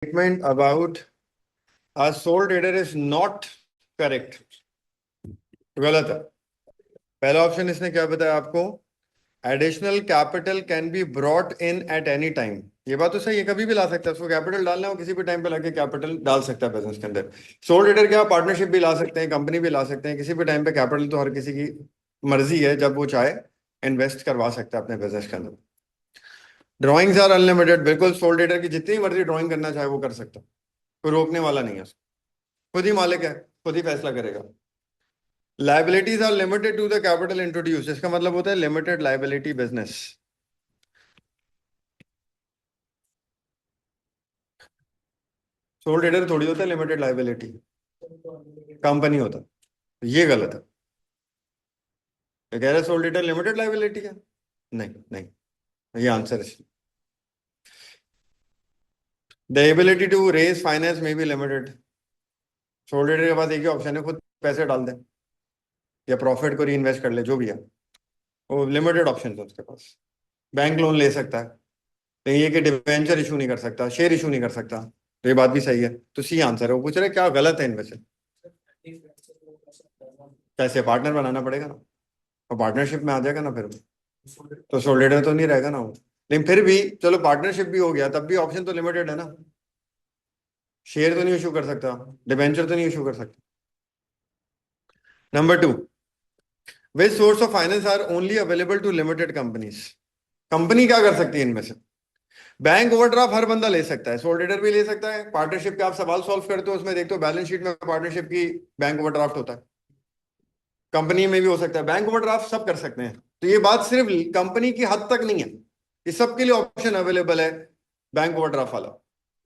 statement about a sole trader is not correct. गलत है। पहला ऑप्शन इसने क्या बताया आपको? Additional capital can be brought in at any time. ये बात तो सही है, कभी भी ला सकता है, उसको कैपिटल डालना है, वो किसी भी टाइम पे लाके कैपिटल डाल सकता है बिजनेस के अंदर। सोल ट्रेडर क्या, पार्टनरशिप भी ला सकते हैं, कंपनी भी ला सकते हैं, किसी भी टाइम पे कैपिटल तो हर किसी की मर्जी है, जब वो चाहे इन्वेस्ट करवा सकता है अपने बिजनेस के अंदर। ड्रॉइंग्स आर अनलिमिटेड, बिल्कुल सोल ट्रेडर की जितनी मर्जी ड्रॉइंग करना चाहे वो कर सकता है, कोई रोकने वाला नहीं है उसको, खुद ही मालिक है, खुद ही फैसला करेगा। Liabilities are limited to the capital introduce, इसका मतलब होता है limited liability business. Sole trader थोड़ी होता है लिमिटेड लाइबिलिटी, कंपनी होता है। ये गलत है। ये कह रहे सोल ट्रेडर लिमिटेड लाइबिलिटी है, नहीं नहीं, ये आंसर है। The ability to raise finance में भी लिमिटेड। सोल ट्रेडर के पास एक ही ऑप्शन है, खुद पैसे डाल दे या प्रॉफिट को री इन्वेस्ट कर ले, जो भी है वो लिमिटेड ऑप्शन है उसके पास। बैंक लोन ले सकता है, लेकिन ये कि डिवेंचर इशू नहीं कर सकता, शेयर इशू नहीं कर सकता। तो ये बात भी सही है, तो सी आंसर है। वो पूछ रहे क्या गलत है इनमें से? कैसे? पार्टनर बनाना पड़ेगा ना, और पार्टनरशिप में आ जाएगा ना फिर, तो सोल ट्रेडर तो नहीं रहेगा ना वो। लेकिन फिर भी चलो, पार्टनरशिप भी हो गया, तब भी ऑप्शन तो लिमिटेड है ना। शेयर तो नहीं इशू कर सकता, डिवेंचर तो नहीं इशू कर सकता। Number 2, which source of finance are only available to limited companies. Company क्या कर सकती है इनमें से? बैंक ओवरड्राफ्ट हर बंदा ले सकता है, सोल ट्रेडर भी ले सकता है। पार्टनरशिप के आप सवाल सॉल्व करते हो, उसमें देखते हो बैलेंस शीट में पार्टनरशिप की बैंक ओवरड्राफ्ट होता है, कंपनी में भी हो सकता है। बैंक ओवरड्राफ्ट सब कर सकते हैं, तो ये बात सिर्फ कंपनी की हद तक नहीं है, ये सबके लिए ऑप्शन अवेलेबल है बैंक ओवरड्राफ्ट वाला।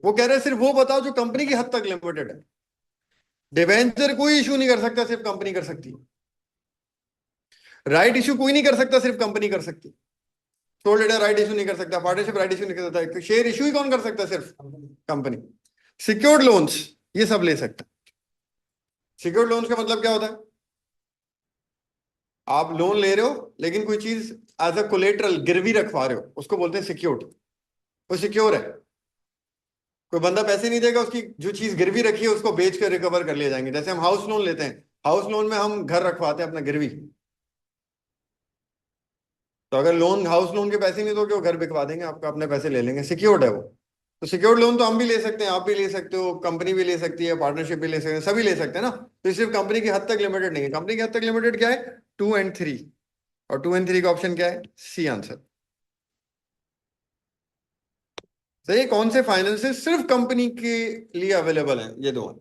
वो कह रहे हैं सिर्फ वो बताओ जो कंपनी की हद तक लिमिटेड है। डिवेंचर कोई इशू नहीं कर सकता, सिर्फ कंपनी कर सकती है। राइट इशू कोई नहीं कर सकता, सिर्फ कंपनी कर सकती है। सोल ट्रेडर राइट इशू नहीं कर सकता, पार्टनरशिप राइट इशू नहीं कर सकता, शेयर इशू ही कौन कर सकता है? सिर्फ कंपनी। सिक्योर्ड लोन्स ये सब ले सकते हैं। सिक्योर्ड लोन्स का मतलब क्या होता है? आप लोन ले रहे हो, लेकिन कोई चीज एज अ कोलेटरल गिरवी रखवा रहे हो, उसको बोलते हैं सिक्योर्ड। वो सिक्योर है, कोई बंदा पैसे नहीं देगा, उसकी जो चीज गिरवी रखी है उसको बेच कर रिकवर कर लिए जाएंगे। जैसे हम हाउस लोन लेते हैं, हाउस लोन में हम घर रखवाते हैं अपना गिरवी, तो अगर लोन हाउस लोन के पैसे नहीं दोगे वो घर बिकवा देंगे आपका, अपने पैसे ले लेंगे, सिक्योर्ड है वो। तो सिक्योर्ड लोन तो हम भी ले सकते हैं, आप भी ले सकते हो, कंपनी भी ले सकती है, पार्टनरशिप भी ले सकते हैं, सभी ले सकते हैं ना। तो ये सिर्फ कंपनी की हद तक लिमिटेड नहीं है। कंपनी की हद तक लिमिटेड क्या है? 2 और 3, और 2 और 3 का ऑप्शन क्या है? C answer. सही। कौन से फाइनेंसेस सिर्फ कंपनी के लिए अवेलेबल है? ये दो हैं,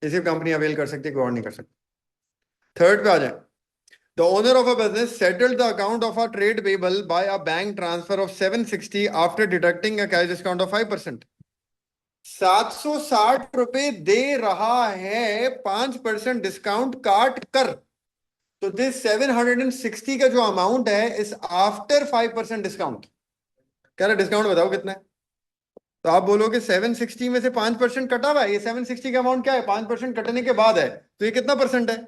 ये सिर्फ कंपनी अवेल कर सकती है, कोई और नहीं कर सकती। थर्ड पे आ जाए। The owner of a business settled the account of a trade payable by a bank transfer of 760 after deducting a cash discount of 5%। 760 रुपए दे रहा है 5% डिस्काउंट काट कर, तो दिस 760 का जो अमाउंट है इस आफ्टर 5% डिस्काउंट। कह रहा डिस्काउंट बताओ कितना है, तो आप बोलोगे 760 में से 5% कटा हुआ है, ये 760 का अमाउंट क्या है? 5% कटने के बाद है, तो ये कितना परसेंट है?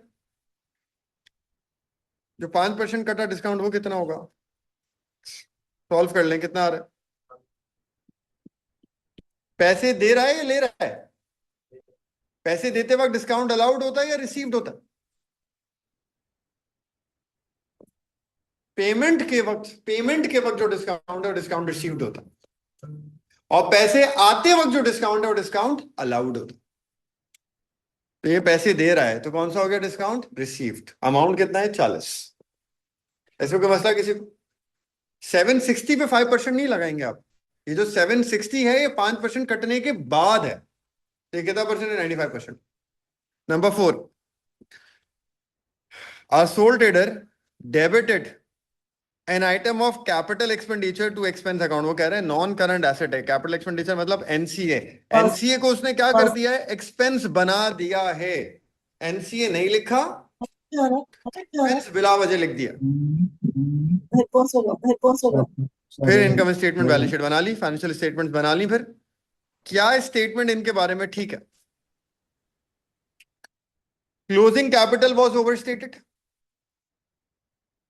जो 5% कटा डिस्काउंट वो कितना होगा? सॉल्व कर लें, कितना आ रहा है? पैसे दे रहा है या ले रहा है? पैसे देते वक्त डिस्काउंट अलाउड होता है या रिसीव्ड होता है? पेमेंट के वक्त जो डिस्काउंट है वो डिस्काउंट रिसीव्ड होता है, और पैसे आते वक्त जो डिस्काउंट है वो डिस्काउंट अलाउड होता है। तो ये पैसे दे रहा है, तो कौन सा हो गया डिस्काउंट? रिसीव्ड। अमाउंट कितना है? 40। ऐसे कोई मसला किसी को? 760 पे 5% नहीं लगाएंगे आप, ये जो 760 है ये 5% कटने के बाद है, तो ये कितना परसेंट है? 95%। Number 4, a sole trader debited an item of capital expenditure to expense account. वो कह रहे हैं नॉन करंट एसेट है, कैपिटल एक्सपेंडिचर मतलब एनसीए। एनसीए को उसने क्या कर दिया है? एक्सपेंस बना दिया है। एनसीए नहीं लिखा, एक्सपेंस बिला वजह लिख दिया। फिर इनकम स्टेटमेंट, बैलेंस शीट बना ली, फाइनेंशियल स्टेटमेंट बना ली, फिर क्या स्टेटमेंट इनके बारे में ठीक है? Closing capital was overstated,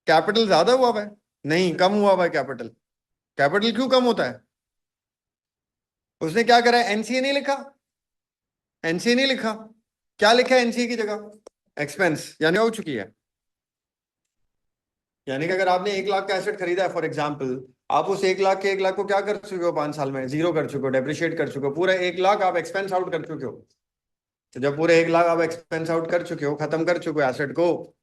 capital ज्यादा हुआ हुआ है? नहीं, कम हुआ हुआ है कैपिटल। कैपिटल क्यों कम होता है? उसने क्या करा है, एनसीए नहीं लिखा, एनसीए नहीं लिखा, क्या लिखा है एनसीए की जगह, एक्सपेंस, यानी हो चुकी है। यानी कि अगर आपने 1 लाख का एसेट खरीदा है फॉर एग्जाम्पल, आप उस 1 लाख के 1 लाख को क्या कर चुके हो, 5 साल में जीरो कर चुके हो, डेप्रिशिएट कर चुके हो, पूरा 1 लाख आप एक्सपेंस आउट कर चुके हो। तो जब पूरे 1 लाख आप एक्सपेंस आउट कर चुके हो, खत्म कर चुके हो एसेट को,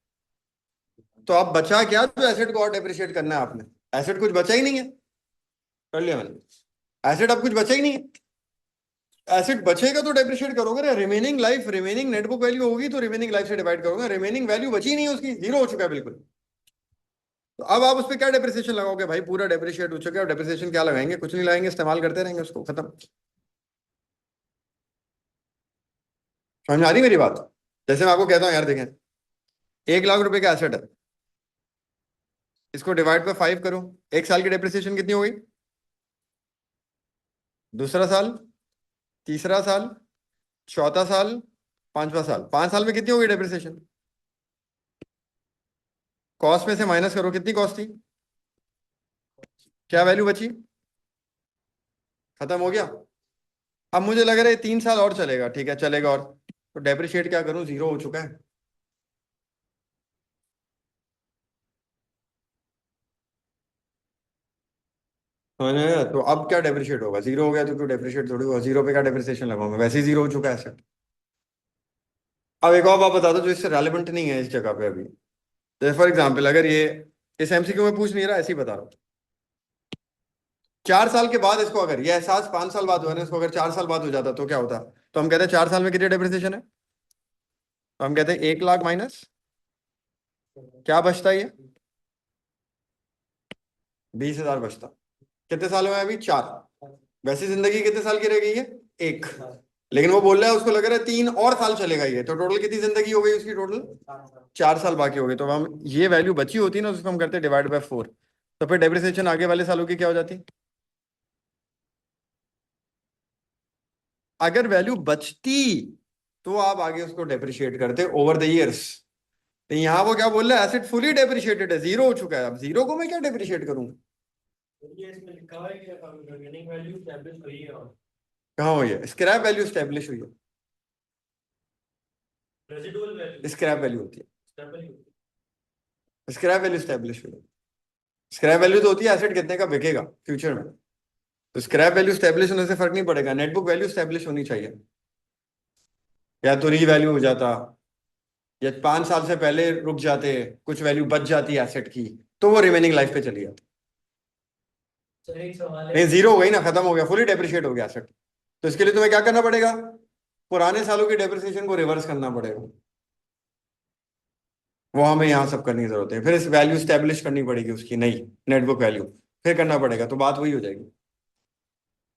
तो आप बचा क्या जो एसेट को और डेप्रिशिएट करना है आपने, एसेट कुछ बचा ही नहीं है। कर लिया मैंने, एसेट अब कुछ बचा ही नहीं है। एसेट बचेगा तो डेप्रिशिएट करोगे ना, remaining life, remaining net book value होगी तो रिमेनिंग लाइफ से डिवाइड करोगे, रिमेनिंग वैल्यू बची नहीं है उसकी, जीरो हो चुका है बिल्कुल। तो अब आप उस पर क्या डेप्रिसिएशन लगाओगे भाई, पूरा डेप्रिशिएट हो चुका है, डेप्रिसिएशन क्या लगाएंगे, कुछ नहीं लगाएंगे, इस्तेमाल करते रहेंगे उसको, खत्म। समझ में आ रही मेरी बात? जैसे मैं आपको कहता हूँ यार देखें, 1 लाख रुपए का एसेट है, इसको डिवाइड बाय 5 करो, 1 साल की डेप्रिसिएशन कितनी हो गई, दूसरा साल, तीसरा साल, चौथा साल, 5वां साल, 5 साल में कितनी हो गई डेप्रिसिएशन, कॉस्ट में से माइनस करो, कितनी कॉस्ट थी, क्या वैल्यू बची, खत्म हो गया। अब मुझे लग रहा है 3 साल और चलेगा, ठीक है चलेगा, और तो डेप्रिशिएट क्या करूं, जीरो हो चुका है। समझ में आया? तो अब क्या डेप्रिशिएट होगा, जीरो हो गया तो क्यों डेप्रिशिएट थोड़ी होगा, जीरो पे क्या डेप्रिसिएशन लगाऊंगा, वैसे ही जीरो हो चुका है एसेट। अब एक और बात बता दो जो इससे रेलेवेंट नहीं है इस जगह पे अभी, जैसे फॉर एग्जाम्पल अगर ये, इस एमसीक्यू में पूछ नहीं रहा, ऐसे ही बता रहा हूँ, 4 साल के बाद इसको, अगर ये एहसास 5 साल बाद हुआ ना इसको, अगर 4 साल बाद हो जाता तो क्या होता, तो हम कहते हैं 4 साल में कितनी डेप्रिसिएशन है, तो हम कहते हैं 1 लाख माइनस क्या बचता है, ये 20,000 बचता। कितने साल में है अभी, 4, वैसी जिंदगी कितने साल की रह गई है, 1, लेकिन वो बोल रहा है उसको लग रहा है 3 और साल चलेगा ये, तो टोटल कितनी जिंदगी हो गई उसकी, टोटल 4 साल बाकी हो गए, तो हम ये वैल्यू बची होती है ना उसको हम करते हैं डिवाइड बाय 4, तो फिर डेप्रिसिएशन आगे वाले सालों की क्या हो जाती, अगर वैल्यू बचती तो आप आगे उसको डेप्रिशिएट करते ओवर द इयर्स। तो यहाँ वो क्या बोल रहा है, एसेट फुली डेप्रिशिएटेड है, जीरो हो चुका है, अब जीरो को मैं क्या डेप्रिशिएट करूँ, ये इसमें लिखा हुआ है कि रिमेनिंग वैल्यू एस्टैब्लिश हुई है और कहाँ हुई है, स्क्रैप वैल्यू स्टैब्लिश हुई है, रेजिडुअल वैल्यू स्क्रैप वैल्यू होती है, एस्टैब्लिश स्क्रैप वैल्यू स्टैब्लिश हुई है। स्क्रैप वैल्यू तो होती है एसेट कितने का बिकेगा फ्यूचर में, तो स्क्रैप वैल्यू स्टैब्लिश होने से फर्क नहीं पड़ेगा, नेटबुक वैल्यू स्टैब्लिश होनी चाहिए, या तो री वैल्यू हो जाता, या 5 साल से पहले रुक जाते, कुछ वैल्यू बच जाती है एसेट की, तो वो रिमेनिंग लाइफ पे चली जाती। सही सवाल है। नहीं जीरो हो गई ना, खत्म हो गया, फुली डेप्रिशिएट हो गया एसेट, तो इसके लिए तुम्हें क्या करना पड़ेगा, पुराने सालों की डेप्रिसिएशन को रिवर्स करना पड़ेगा, वो हमें यहाँ सब करने की जरूरत है, फिर इस वैल्यू स्टैब्लिश करनी पड़ेगी उसकी नई, नेटबुक वैल्यू, फिर करना पड़ेगा, तो बात वही हो जाएगी।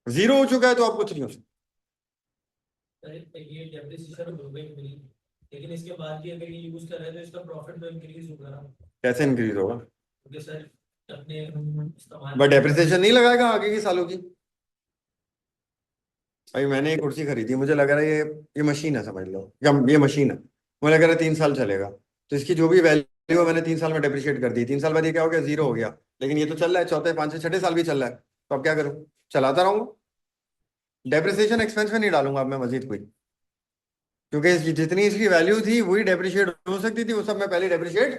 जीरो हो चुका है तो आप कुछ नहीं हो सकता। ये डेप्रिसिएशन हो गई मिली, लेकिन इसके बाद भी अगर ये यूज कर रहे हैं तो इसका प्रॉफिट तो इंक्रीज होगा ना, कैसे इंक्रीज होगा, क्योंकि सर अपने इस्तेमाल बट डेप्रिसिएशन नहीं लगाएगा आगे की सालों की। भाई मैंने एक कुर्सी खरीदी, मुझे लग रहा है ये मशीन है समझ लो, या ये मशीन है, मुझे लग रहा है 3 साल चलेगा, तो इसकी जो भी वैल्यू है मैंने 3 साल में डेप्रिशिएट कर दी, 3 साल बाद ये क्या हो गया, जीरो हो गया, लेकिन ये तो चल रहा है, चौथे पांचवें छठे साल भी चल रहा है, तो अब क्या करूँ, चलाता रहूंगा, डेप्रिसिएशन एक्सपेंस में नहीं डालूंगा अब मैं मजीद कोई, क्योंकि जितनी इसकी वैल्यू थी वही डेप्रिशिएट हो सकती थी, वो सब मैं पहले डेप्रिशिएट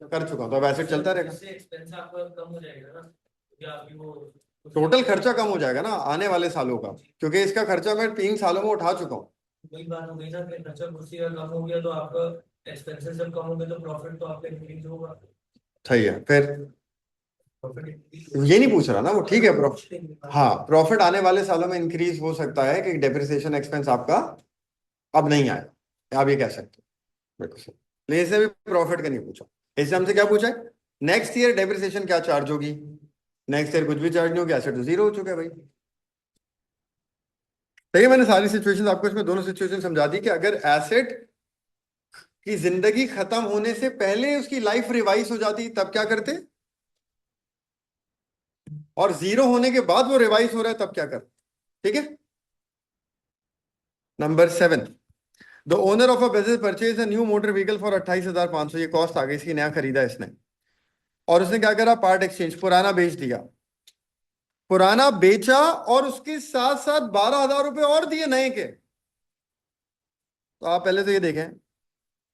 कर चुका हूँ, तो अब ऐसे चलता रहेगा, इससे एक्सपेंस आपका कम हो जाएगा ना, क्योंकि आपकी वो टोटल खर्चा कम हो जाएगा ना आने वाले सालों का, क्योंकि इसका खर्चा मैं 3 सालों में उठा चुका हूँ। वही बात हो गई ना कि खर्चा कुर्सी का कम हो गया तो आपका एक्सपेंसेस जब कम हो गए तो प्रॉफिट तो आपका इंक्रीज होगा। सही है, फिर प्रॉफिट ये नहीं पूछ रहा ना वो, ठीक है प्रॉफिट, हाँ प्रॉफिट आने वाले सालों में इंक्रीज हो सकता है कि डेप्रिसिएशन एक्सपेंस आपका अब नहीं आएगा, आप ये कह सकते हो, बिल्कुल सही। लेकिन इसने भी प्रॉफिट का नहीं पूछा, इससे हमसे क्या पूछा है, नेक्स्ट ईयर डेप्रिसिएशन क्या चार्ज होगी, नेक्स्ट ईयर कुछ भी चार्ज नहीं होगी, एसेट तो जीरो हो चुका है भाई। देखिए मैंने सारी सिचुएशन आपको इसमें दोनों सिचुएशन समझा दी कि अगर एसेट की जिंदगी खत्म होने से पहले उसकी लाइफ रिवाइज हो जाती तब क्या करते, और जीरो होने के बाद वो रिवाइज हो रहा है तब क्या करते, ठीक है। Number 7, the owner of a business purchase a new motor vehicle for 28,500, ये कॉस्ट आ गई इसकी, नया खरीदा इसने, और उसने क्या करा, पार्ट एक्सचेंज, पुराना बेच दिया, पुराना बेचा और उसके साथ साथ 12,000 रुपए और दिए नए के। तो आप पहले तो ये देखें,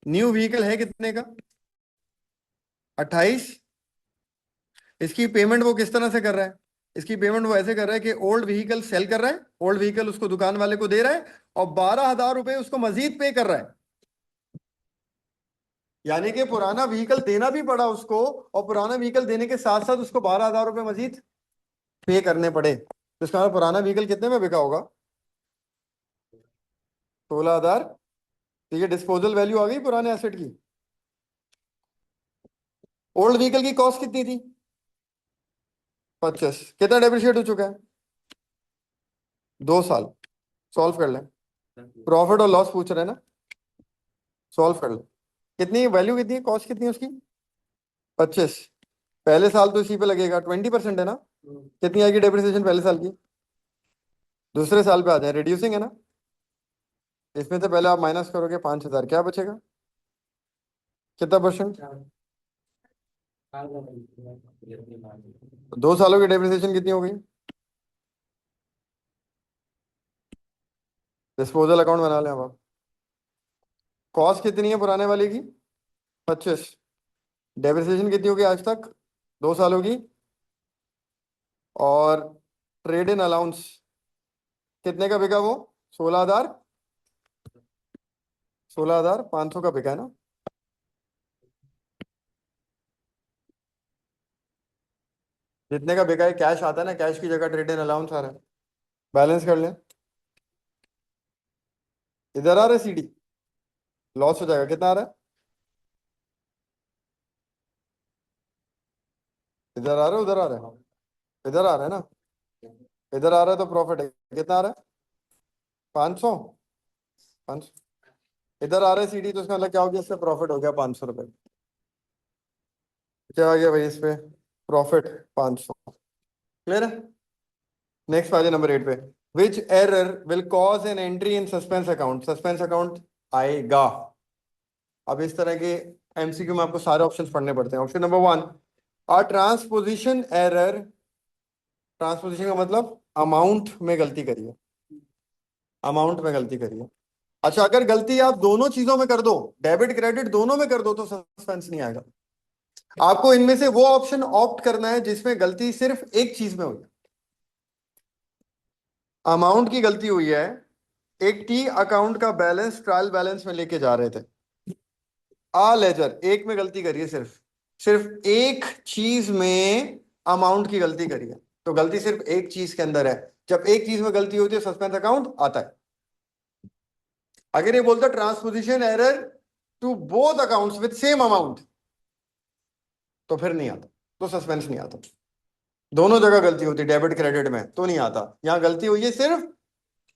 न्यू व्हीकल है कितने का? 28। इसकी पेमेंट वो किस तरह से कर रहा है? इसकी पेमेंट वो ऐसे कर रहा है कि ओल्ड व्हीकल सेल कर रहा है, ओल्ड व्हीकल उसको दुकान वाले को दे रहा है और 12,000 रुपए उसको मजीद पे कर रहा है। यानी कि पुराना व्हीकल देना भी पड़ा उसको, और पुराना व्हीकल देने के साथ साथ उसको 12,000 रुपए मजीद पे करने पड़े। तो इसका मतलब पुराना व्हीकल कितने में बिका होगा? 16,000। तो ये डिस्पोजल वैल्यू आ गई पुराने एसेट की। ओल्ड व्हीकल की कॉस्ट कितनी थी? 25। कितना डेप्रिशिएट हो चुका है? 2 साल। सॉल्व कर लें। प्रॉफिट और लॉस पूछ रहे हैं ना, सॉल्व कर लें। कितनी वैल्यू, कितनी है, कॉस्ट कितनी है उसकी? 25। पहले साल तो इसी पे लगेगा, 20% है ना। कितनी आएगी डेप्रिसिएशन पहले साल की? दूसरे साल पे आ जाए, रिड्यूसिंग है ना। इसमें से पहले आप माइनस करोगे 5,000, क्या बचेगा? कितना परसेंट? 2 सालों की डेप्रिसिएशन कितनी हो गई? डिस्पोजल अकाउंट बना लें अब आप। कॉस्ट कितनी है पुराने वाले की? 25। डेप्रिसिएशन कितनी होगी आज तक? 2 सालों की। और ट्रेड इन अलाउंस कितने का बिका वो? 16,000। 16,500 का बिका है ना। जितने का बिका है कैश आता है ना, कैश की जगह ट्रेड इन अलाउंस आ रहा है। बैलेंस कर लें। इधर आ रहा है सीडी, लॉस हो जाएगा। कितना आ रहा है? इधर आ रहा है, उधर आ रहा है? इधर आ रहा है ना। इधर आ रहा है तो प्रॉफिट है। कितना आ रहा है? 500। 500। इधर आ रहा है सीडी, तो उसका मतलब क्या हो गया? इससे प्रॉफिट हो गया 500 रुपए। क्या आ गया भाई इस पे? प्रॉफिट 500। क्लियर है। नेक्स्ट वाले नंबर 8 पे, which error will cause an entry in suspense account? Suspense account आएगा। अब इस तरह के एमसीक्यू में आपको सारे ऑप्शंस पढ़ने पड़ते हैं। ऑप्शन नंबर 1, अ ट्रांसपोजिशन एरर। ट्रांसपोजिशन का मतलब अमाउंट में गलती करी है, अमाउंट में गलती करी है। अच्छा, अगर गलती आप दोनों चीजों में कर दो, डेबिट क्रेडिट दोनों में कर दो, तो सस्पेंस नहीं आएगा। आपको इनमें से वो ऑप्शन ऑप्ट करना है जिसमें गलती सिर्फ एक चीज में हुई। अमाउंट की गलती हुई है, एक टी अकाउंट का बैलेंस ट्रायल बैलेंस में लेके जा रहे थे, आ लेजर एक में गलती करी है, सिर्फ सिर्फ एक चीज में अमाउंट की गलती करी है। तो गलती सिर्फ एक चीज के अंदर है। जब एक चीज में गलती होती है सस्पेंस अकाउंट आता है। अगर ये बोलता transposition error to both accounts with same amount, तो फिर नहीं आता, तो सस्पेंस नहीं आता। दोनों जगह गलती होती है डेबिट क्रेडिट में, तो नहीं आता। यहां गलती हुई है सिर्फ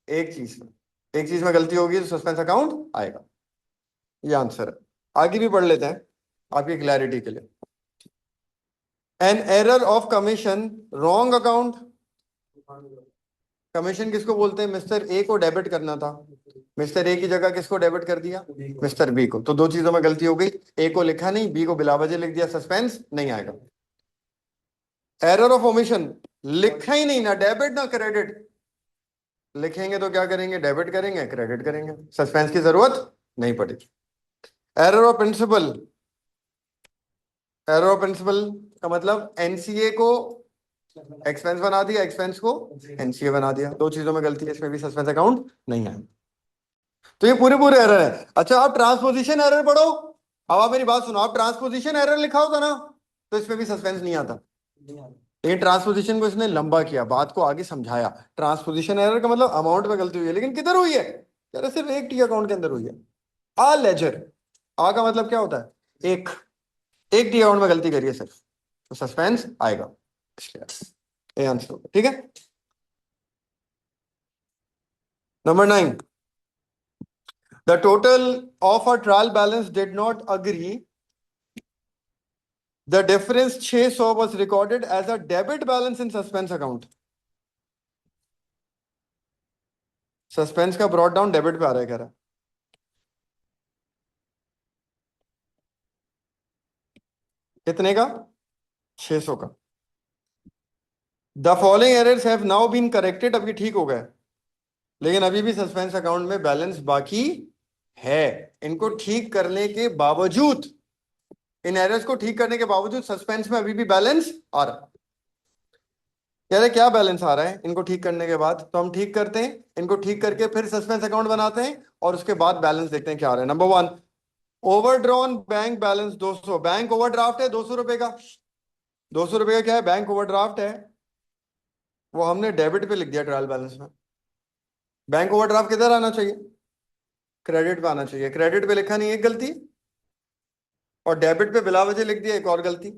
एक चीज में। एक चीज में गलती होगी तो सस्पेंस अकाउंट आएगा। ये आंसर है। आगे भी पढ़ लेते हैं आपकी क्लैरिटी के लिए। An error of commission, wrong account. Commission किसको बोलते हैं? मिस्टर ए को डेबिट करना था, मिस्टर ए की जगह किसको डेबिट कर दिया? मिस्टर बी को। तो दो चीजों में गलती हो गई, ए को लिखा नहीं, बी को बिला वजह लिख दिया, सस्पेंस नहीं आएगा। एरर ऑफ ओमिशन, लिखा ही नहीं, ना डेबिट ना क्रेडिट। लिखेंगे तो क्या करेंगे? डेबिट करेंगे, क्रेडिट करेंगे, सस्पेंस की जरूरत नहीं पड़ेगी। Error of principle, error of principle का मतलब एनसीए को एक्सपेंस बना दिया, एक्सपेंस को एनसीए बना दिया। दो चीजों में गलती है, इसमें भी सस्पेंस अकाउंट नहीं है। तो ये पूरे पूरे एरर है। अच्छा, आप ट्रांसपोजिशन एरर पढ़ो। अब आप मेरी बात सुनो, आप ट्रांसपोजिशन एरर लिखा होता ना, तो इसमें भी सस्पेंस नहीं आता। लेकिन ट्रांसपोजिशन को इसने लंबा किया, बात को आगे समझाया। ट्रांसपोजिशन एरर का मतलब अमाउंट में गलती हुई है, लेकिन किधर हुई है? कह रहे सिर्फ एक टी अकाउंट के अंदर हुई है। आ लेजर, आ का मतलब क्या होता है? एक, एक टी अकाउंट में गलती करिए सिर्फ, तो सस्पेंस आएगा। ये आंसर होगा। ठीक है। Number 9, the total of a trial balance did not agree, the difference 600 was recorded as a debit balance in suspense account। Suspense का ब्रॉड डाउन डेबिट पे आ रहा है, कह रहा है। कितने का? 600 का। The following errors have now been corrected, अब ये ठीक हो गए, लेकिन अभी भी सस्पेंस अकाउंट में बैलेंस बाकी है। इनको ठीक करने के बावजूद, इन एरर्स को ठीक करने के बावजूद सस्पेंस में अभी भी बैलेंस आ रहा है। कह रहे क्या बैलेंस आ रहा है इनको ठीक करने के बाद, तो हम ठीक करते हैं, इनको ठीक करके फिर सस्पेंस अकाउंट बनाते हैं और उसके बाद बैलेंस देखते हैं क्या आ रहा है। Number one, overdrawn bank balance 200, bank overdraft है 200 रुपए का। 200 रुपए का क्या है, बैंक ओवरड्राफ्ट है, वो हमने डेबिट पे लिख दिया ट्रायल बैलेंस में। बैंक ओवरड्राफ्ट किधर आना चाहिए, क्रेडिट पे आना चाहिए, क्रेडिट पे लिखा नहीं, एक गलती, और डेबिट पे बिला वजह लिख दिया, एक और गलती।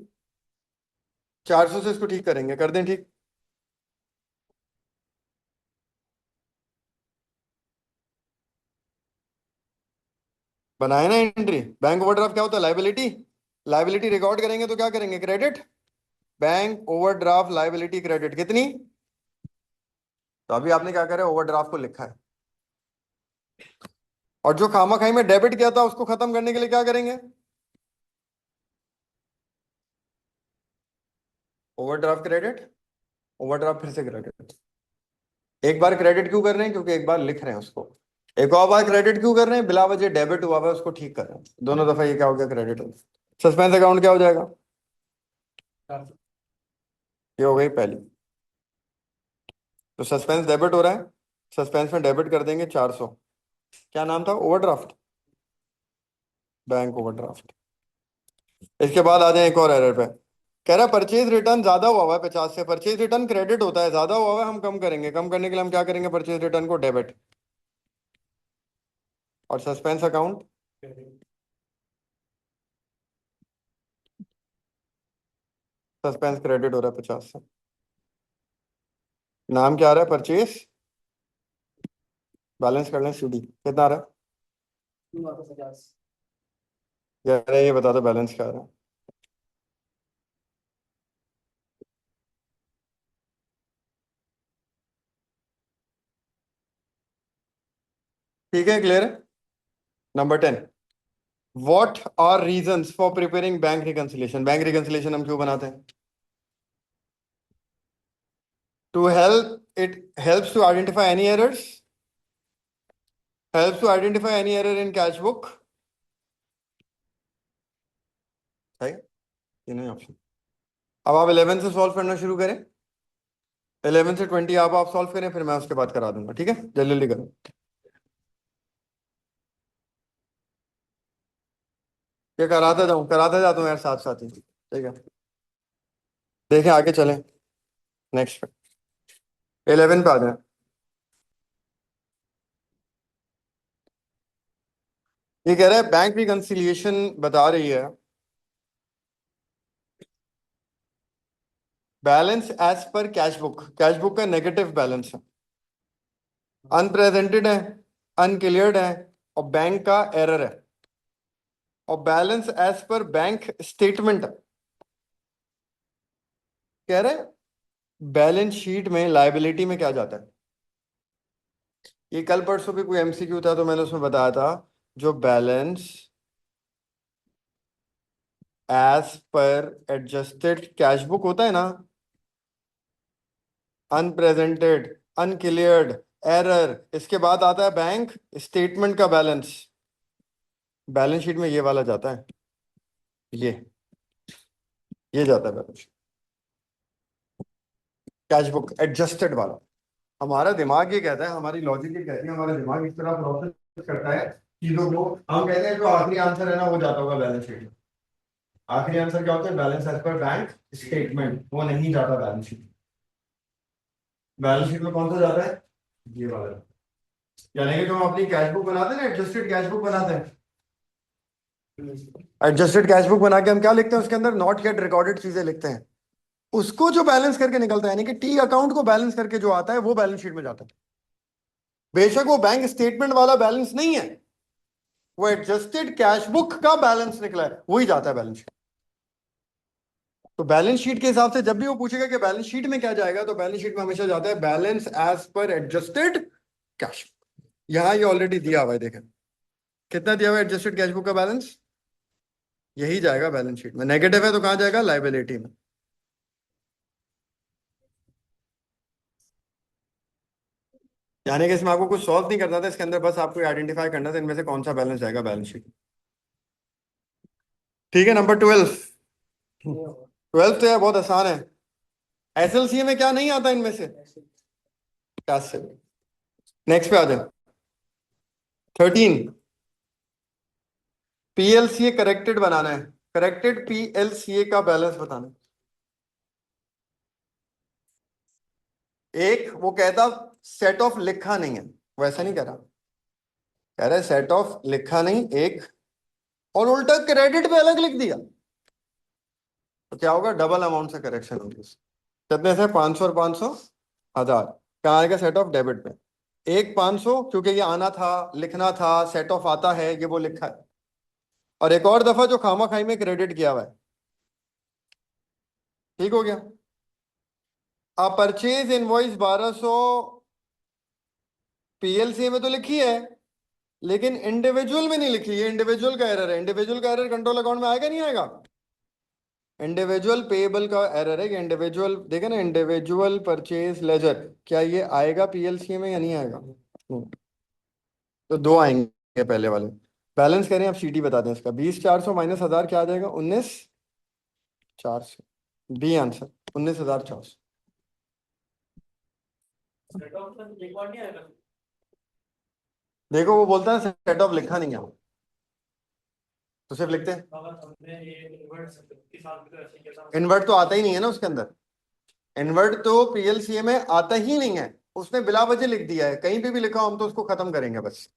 400 से इसको ठीक करेंगे, कर दें ठीक। बनाए ना एंट्री, बैंक ओवरड्राफ्ट क्या होता है, लाइबिलिटी। लाइबिलिटी रिकॉर्ड करेंगे तो क्या करेंगे, credit. Bank overdraft liability credit कितनी, तो अभी आपने क्या करा, ओवरड्राफ्ट को लिखा है, और जो खामा खाई में डेबिट किया था उसको खत्म करने के लिए क्या करेंगे, ओवरड्राफ्ट क्रेडिट, ओवरड्राफ्ट फिर से क्रेडिट। एक बार क्रेडिट क्यों कर रहे हैं, क्योंकि एक बार लिख रहे हैं उसको। एक और बार क्रेडिट क्यों कर रहे हैं, बिला वजह डेबिट हुआ है उसको ठीक कर रहे हैं, दोनों दफा ये क्या हो गया, क्रेडिट हो गया। सस्पेंस अकाउंट क्या हो जाएगा, ये हो गई पहली। तो सस्पेंस डेबिट हो रहा है, सस्पेंस में डेबिट कर देंगे 400। क्या नाम था, ओवरड्राफ्ट, बैंक ओवरड्राफ्ट। इसके बाद आ जाए एक और एरर पे, कह रहा है परचेज रिटर्न ज्यादा हुआ है 50 से, परचेज रिटर्न क्रेडिट होता है, ज्यादा हुआ है हम कम करेंगे, कम करने के लिए हम क्या करेंगे, परचेज रिटर्न को डेबिट, और सस्पेंस अकाउंट सस्पेंस क्रेडिट हो रहा है 50 से। नाम क्या आ रहा है, परचेज, बैलेंस कर लें सीडी, कितना आ रहा है, यार ये बता दो बैलेंस क्या आ रहा है। ठीक है, क्लियर है। Number 10, what are reasons for preparing bank reconciliation, bank reconciliation हम क्यों बनाते हैं, to help, it helps to identify any errors, helps to identify any error in cash book, है ये नहीं ऑप्शन। अब आप 11 से सॉल्व करना शुरू करें, 11 से 20 आप सॉल्व करें, फिर मैं उसके बाद करा दूंगा, ठीक है, जल्दी जल्दी करो। ये कराता जाता हूँ यार साथ साथ ही, ठीक है। देखें आगे चलें, नेक्स्ट पे 11 पे आ जाए। ये कह रहा है बैंक रिकंसिलिएशन बता रही है balance as per cash book, cash book का नेगेटिव बैलेंस है, अनप्रेजेंटेड है, अनक्लियर्ड है, और बैंक का एरर है, और balance as per bank statement कह रहे बैलेंस शीट में लायबिलिटी में क्या जाता है। ये कल परसों भी कोई एमसीक्यू था तो मैंने उसमें बताया था, जो balance as per adjusted cash book होता है ना, अनप्रेजेंटेड, अनक्लियर्ड, एरर, इसके बाद आता है बैंक स्टेटमेंट का बैलेंस, बैलेंस शीट में ये वाला जाता है, ये ये जाता है balance sheet, cash book adjusted वाला। हमारा दिमाग ये कहता है, हमारी लॉजिक ये कहती है, हमारा दिमाग इस तरह प्रोसेस करता है चीजों को, हम कहते हैं जो आखिरी आंसर है ना वो जाता होगा बैलेंस शीट में। आखिरी आंसर क्या होता है, balance as per bank statement, वो नहीं जाता बैलेंस शीट। बैलेंस शीट में कौन सा जाता है, ये वाला। यानी कि जो हम अपनी कैश बुक बनाते हैं ना, एडजस्टेड कैश बुक बनाते हैं, एडजस्टेड कैश बुक बना के हम क्या लिखते हैं उसके अंदर, नॉट येट रिकॉर्डेड चीजें लिखते हैं, उसको जो बैलेंस करके निकलता है, यानी कि टी अकाउंट को बैलेंस करके जो आता है वो बैलेंस शीट में जाता है। बेशक वो बैंक स्टेटमेंट वाला बैलेंस नहीं है, वो एडजस्टेड कैश बुक का बैलेंस निकला है, वही जाता है बैलेंस शीट। तो बैलेंस शीट के हिसाब से जब भी वो पूछेगा कि बैलेंस शीट में क्या जाएगा, तो बैलेंस शीट में हमेशा जाता है balance as per adjusted cash. यहां ये ऑलरेडी दिया हुआ है, देखें कितना दिया हुआ है एडजस्टेड कैश बुक का बैलेंस, यही जाएगा बैलेंस शीट में। नेगेटिव है तो कहां जाएगा, लाइबिलिटी में। यानी कि इसमें आपको कुछ सॉल्व नहीं करना था, इसके अंदर बस आपको आइडेंटिफाई करना था इनमें से कौन सा बैलेंस जाएगा बैलेंस शीट। ठीक है, नंबर 12। 12 तो यार बहुत आसान है। एसएलसी में क्या नहीं आता इनमें से? कैश से। नेक्स्ट पे आ जाए। 13, पीएलसीए करेक्टेड बनाना है। करेक्टेड पीएलसीए का बैलेंस बताना है। एक वो कहता सेट ऑफ लिखा नहीं है, वैसा नहीं कह रहा, कह रहा है सेट ऑफ लिखा नहीं एक, और उल्टा क्रेडिट पे अलग लिख दिया, तो क्या होगा? डबल अमाउंट से करेक्शन होगी। कितने से? 500 और 500, 1000। कहाँ आएगा? सेट ऑफ डेबिट में। एक 500 क्योंकि ये आना था, लिखना था, सेट ऑफ आता है, ये वो लिखा है। और एक और दफा जो खामा खाई में क्रेडिट किया हुआ है। ठीक हो गया। अब परचेज इनवॉइस 1200 पीएलसी में तो लिखी है, लेकिन इंडिविजुअल में नहीं लिखी। ये इंडिविजुअल का एरर है। इंडिविजुअल का एरर कंट्रोल अकाउंट में आएगा नहीं आएगा? इंडिविजुअल पेएबल का एरर है कि इंडिविजुअल, देखे ना, इंडिविजुअल परचेज लेजर, क्या ये आएगा पीएलसी में या नहीं आएगा? तो दो आएंगे पहले वाले। बैलेंस करें, आप सीटी बता दें इसका। 20,400 माइनस 1000 क्या आ जाएगा? 19,400। B answer 19,400। सेट ऑफ एक बार नहीं आएगा। देखो वो बोलता है सेट ऑफ लिखा नहीं है, तो सिर्फ लिखते हैं। अगर हमने ये इन्वर्ट के साथ भी तो ऐसे ही कैसा इन्वर्ट तो आता ही नहीं है ना उसके अंदर। इन्वर्ट तो पीएलसीए में आता ही नहीं है, उसने बिला वजह लिख दिया है। कहीं पे भी लिखा हो हम तो उसको खत्म करेंगे बस।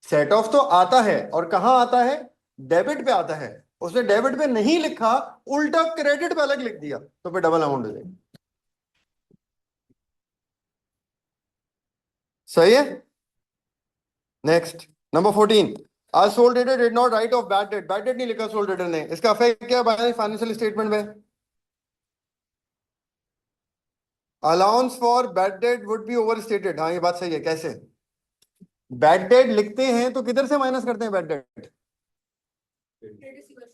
सेट ऑफ तो आता है, और कहां आता है? डेबिट पे आता है। उसने डेबिट पे नहीं लिखा, उल्टा क्रेडिट पे अलग लिख दिया, तो फिर डबल अमाउंट हो जाएगी। सही है। Next, number 14। आज soul trader did not right of bad debt. Bad debt नहीं लिखा सोल ट्रेडर ने, इसका अफेक्ट क्या है फाइनेंशियल स्टेटमेंट में? Allowance for bad debt would be over stated. हाँ ये बात सही है। कैसे? बैड डेट लिखते हैं तो किधर से माइनस करते हैं बैड डेट?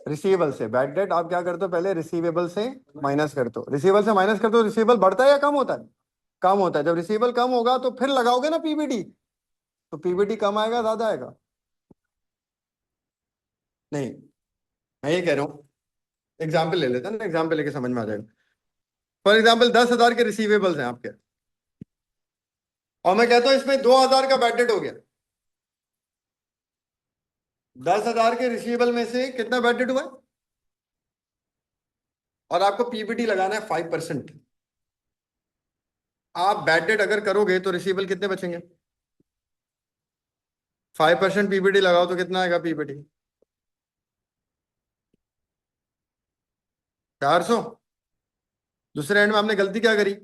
रिसीवेबल से। बैड डेट आप क्या करते हो? पहले रिसीवेबल से माइनस करते हो। रिसीवेबल से माइनस करते हो, रिसीवेबल बढ़ता है या कम होता है? कम होता है। जब रिसीवेबल कम होगा तो फिर लगाओगे ना पीबीडी, तो पीबीडी कम आएगा ज्यादा आएगा? नहीं, मैं ये कह रहा हूँ, एग्जाम्पल ले लेते हैं ना, एग्जाम्पल लेके समझ में आ जाएगा। फॉर एग्जाम्पल 10,000 के रिसीवेबल्स हैं आपके, और मैं कहता हूं इसमें 2,000 का बैड डेट हो गया। 10,000 के रिसीवेबल में से कितना बैड डेट हुआ है? और आपको पीबीटी लगाना है 5%। आप बैड डेट अगर करोगे तो रिसीवेबल कितने बचेंगे? 5% पीबीटी लगाओ तो कितना आएगा पीबीटी? 400। दूसरे एंड में आपने गलती क्या करी?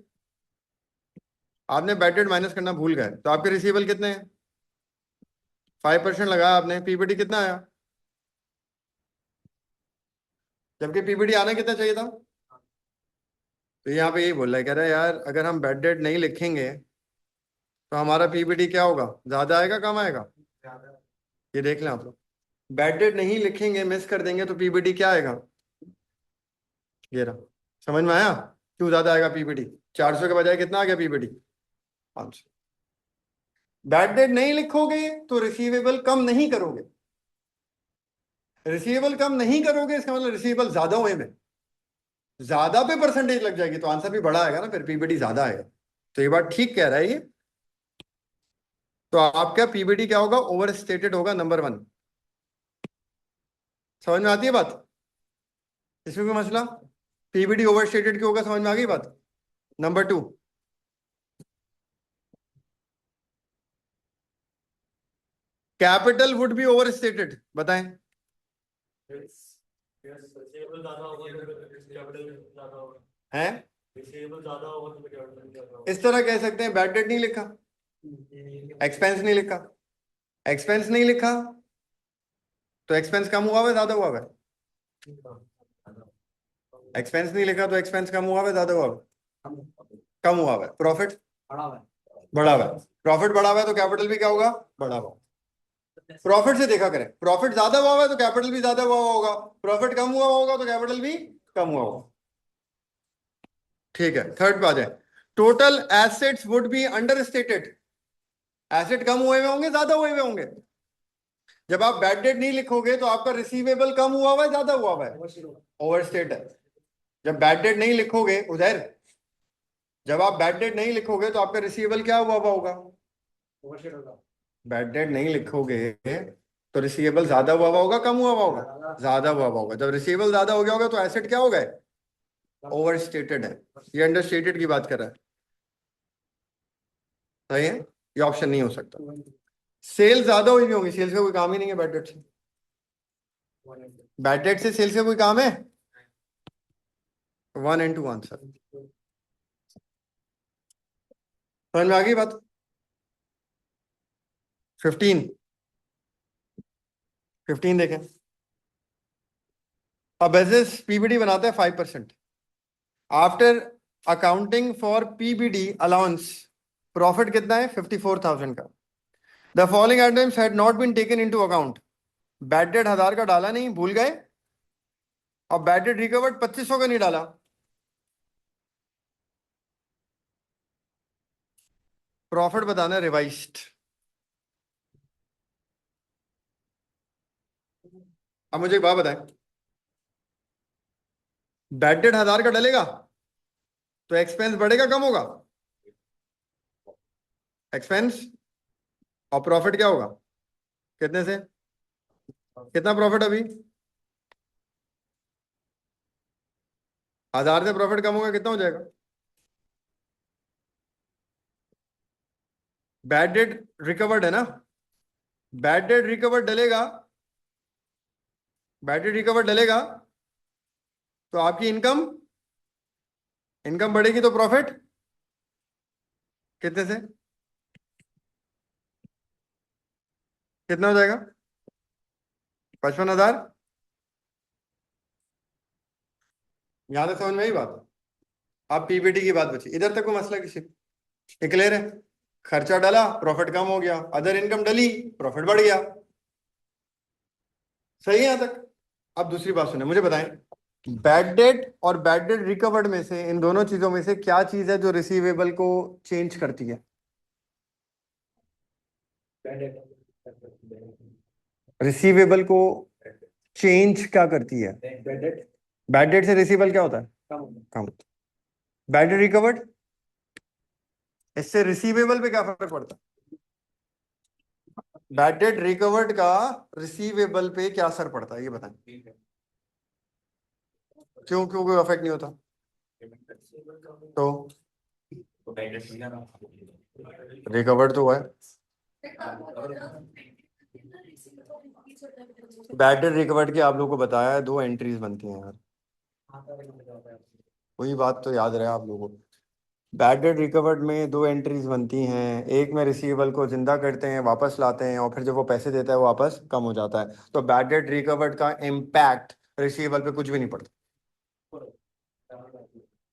आपने बैड डेट माइनस करना भूल गए, तो आपके रिसीवेबल कितने हैं? 5% लगाया आपने, पीबीटी कितना आया? जबकि पीबीटी आना कितना चाहिए था? तो यहाँ पे यही बोल रहा है, कह रहा है यार अगर हम बैड डेट नहीं लिखेंगे तो हमारा पीबीटी क्या होगा? ज्यादा आएगा कम आएगा? ये देख लें आप लोग। बैड डेट नहीं लिखेंगे, मिस कर देंगे, तो पीबीटी क्या आएगा? ये रहा। समझ में आया क्यों ज्यादा आएगा पीबीटी? 400 के बजाय कितना आ गया पीबीटी? 500। बैड डेट नहीं लिखोगे तो रिसीवेबल कम नहीं करोगे। रिसीवेबल कम नहीं करोगे इसका मतलब रिसीवेबल ज्यादा हुए में, ज्यादा पे परसेंटेज लग जाएगी, तो आंसर भी बड़ा आएगा ना, फिर पीबीटी ज्यादा आएगा। तो ये बात ठीक कह रहा है ये। तो आपका पीबीटी क्या होगा? ओवर स्टेटेड होगा, नंबर 1। समझ में आती है बात? इसमें कोई मसला? पीबीटी ओवर स्टेटेड क्यों होगा? समझ में आ गई बात? Number 2, capital would be over stated. बताएं। रिसीवेबल ज्यादा होगा तो कैपिटल ज्यादा होगा। हैं? रिसीवेबल ज्यादा होगा तो कैपिटल ज्यादा होगा। इस तरह कह सकते हैं, बैड डेट नहीं लिखा, एक्सपेंस नहीं लिखा। एक्सपेंस नहीं लिखा तो एक्सपेंस कम हुआ है ज्यादा हुआ है? एक्सपेंस नहीं लिखा तो एक्सपेंस कम हुआ है ज्यादा हुआ है? कम हुआ है। प्रॉफिट बढ़ा हुआ है। प्रॉफिट बढ़ा हुआ है तो कैपिटल भी क्या होगा? बढ़ा हुआ। प्रॉफिट से देखा करें, प्रॉफिट ज्यादा हुआ है तो कैपिटल भी ज्यादा हुआ होगा, प्रॉफिट कम हुआ होगा तो कैपिटल भी कम हुआ होगा। ठीक है, थर्ड पे आ जाए। Total assets would be understated. Asset कम हुए हुए होंगे, ज्यादा हुए हुए होंगे। जब आप बैड डेट नहीं लिखोगे तो आपका रिसीवेबल कम हुआ हुआ है, ज्यादा हुआ हुआ है, ओवरस्टेट है। जब बैड डेट नहीं लिखोगे उधर, जब आप बैड डेट नहीं लिखोगे तो आपका रिसीवेबल क्या हुआ हुआ होगा, बैड डेट नहीं लिखोगे तो रिसीवेबल ज्यादा हुआ हुआ होगा, कम हुआ हुआ होगा, ज्यादा हुआ हुआ होगा। जब रिसीवेबल ज्यादा हो गया होगा तो एसेट क्या हो गए, ओवरस्टेटेड है। ये अंडरस्टेटेड की बात कर रहा है, सही है, ये ऑप्शन नहीं हो सकता। सेल ज्यादा हुई भी होंगी, सेल्स का कोई काम ही नहीं है बैड डेट से। बैड डेट से सेल्स का कोई काम है, 1 and 2 आंसर। समझ में आ गई बात। 15 देखें। अब बिजनेस पीबीडी बनाता है 5%। After accounting for PBD allowance profit कितना है, 54,000 का। The following items had not been taken into account. Bad debt 1000 का डाला नहीं, भूल गए। अब बैड डेट रिकवर्ड 2500 का नहीं डाला। प्रॉफिट बताना है रिवाइज्ड। अब मुझे एक बात बताएं, बैड डेट 1000 का डलेगा तो एक्सपेंस बढ़ेगा कम होगा, एक्सपेंस, और प्रॉफिट क्या होगा, कितने से, कितना प्रॉफिट अभी, 1000 से प्रॉफिट कम होगा, कितना हो जाएगा। बैड डेट रिकवर्ड है ना, बैड डेट रिकवर्ड डलेगा, बैड डेट रिकवर्ड डलेगा तो आपकी इनकम, इनकम बढ़ेगी तो प्रॉफिट कितने से, कितना हो जाएगा, 55,000। यहां तक समझ में आई बात। अब पीबीटी की बात बची, इधर तक कोई मसला किसी, क्लियर है। खर्चा डाला, प्रॉफिट कम हो गया, अदर इनकम डली, प्रॉफिट बढ़ गया, सही है यहां तक। अब दूसरी बात सुने, मुझे बताएं, बैड डेट और बैड डेट रिकवर्ड में से, इन दोनों चीजों में से क्या चीज है जो रिसीवेबल को चेंज करती है, रिसीवेबल को चेंज क्या करती है, बैड डेट से रिसीवेबल क्या होता है, कम। बैड डेट रिकवर्ड, इससे रिसीवेबल पे क्या फर्क पड़ता है, बैड डेट रिकवर्ड का रिसीवेबल पे क्या असर पड़ता है, ये बताएं। क्यों, क्यों कोई अफेक्ट नहीं होता, तो रिकवर्ड तो हुआ है। बैड डेट रिकवर्ड की आप लोगों को बताया है, 2 एंट्रीज बनती हैं यार, वही बात तो याद रहे आप लोगों को। बैड डेट रिकवर्ड में 2 एंट्रीज बनती हैं, एक में रिसीवेबल को जिंदा करते हैं, वापस लाते हैं, और फिर जब वो पैसे देता है वो वापस कम हो जाता है। तो बैड डेट रिकवर्ड का इम्पैक्ट रिसीवेबल पे कुछ भी नहीं पड़ता।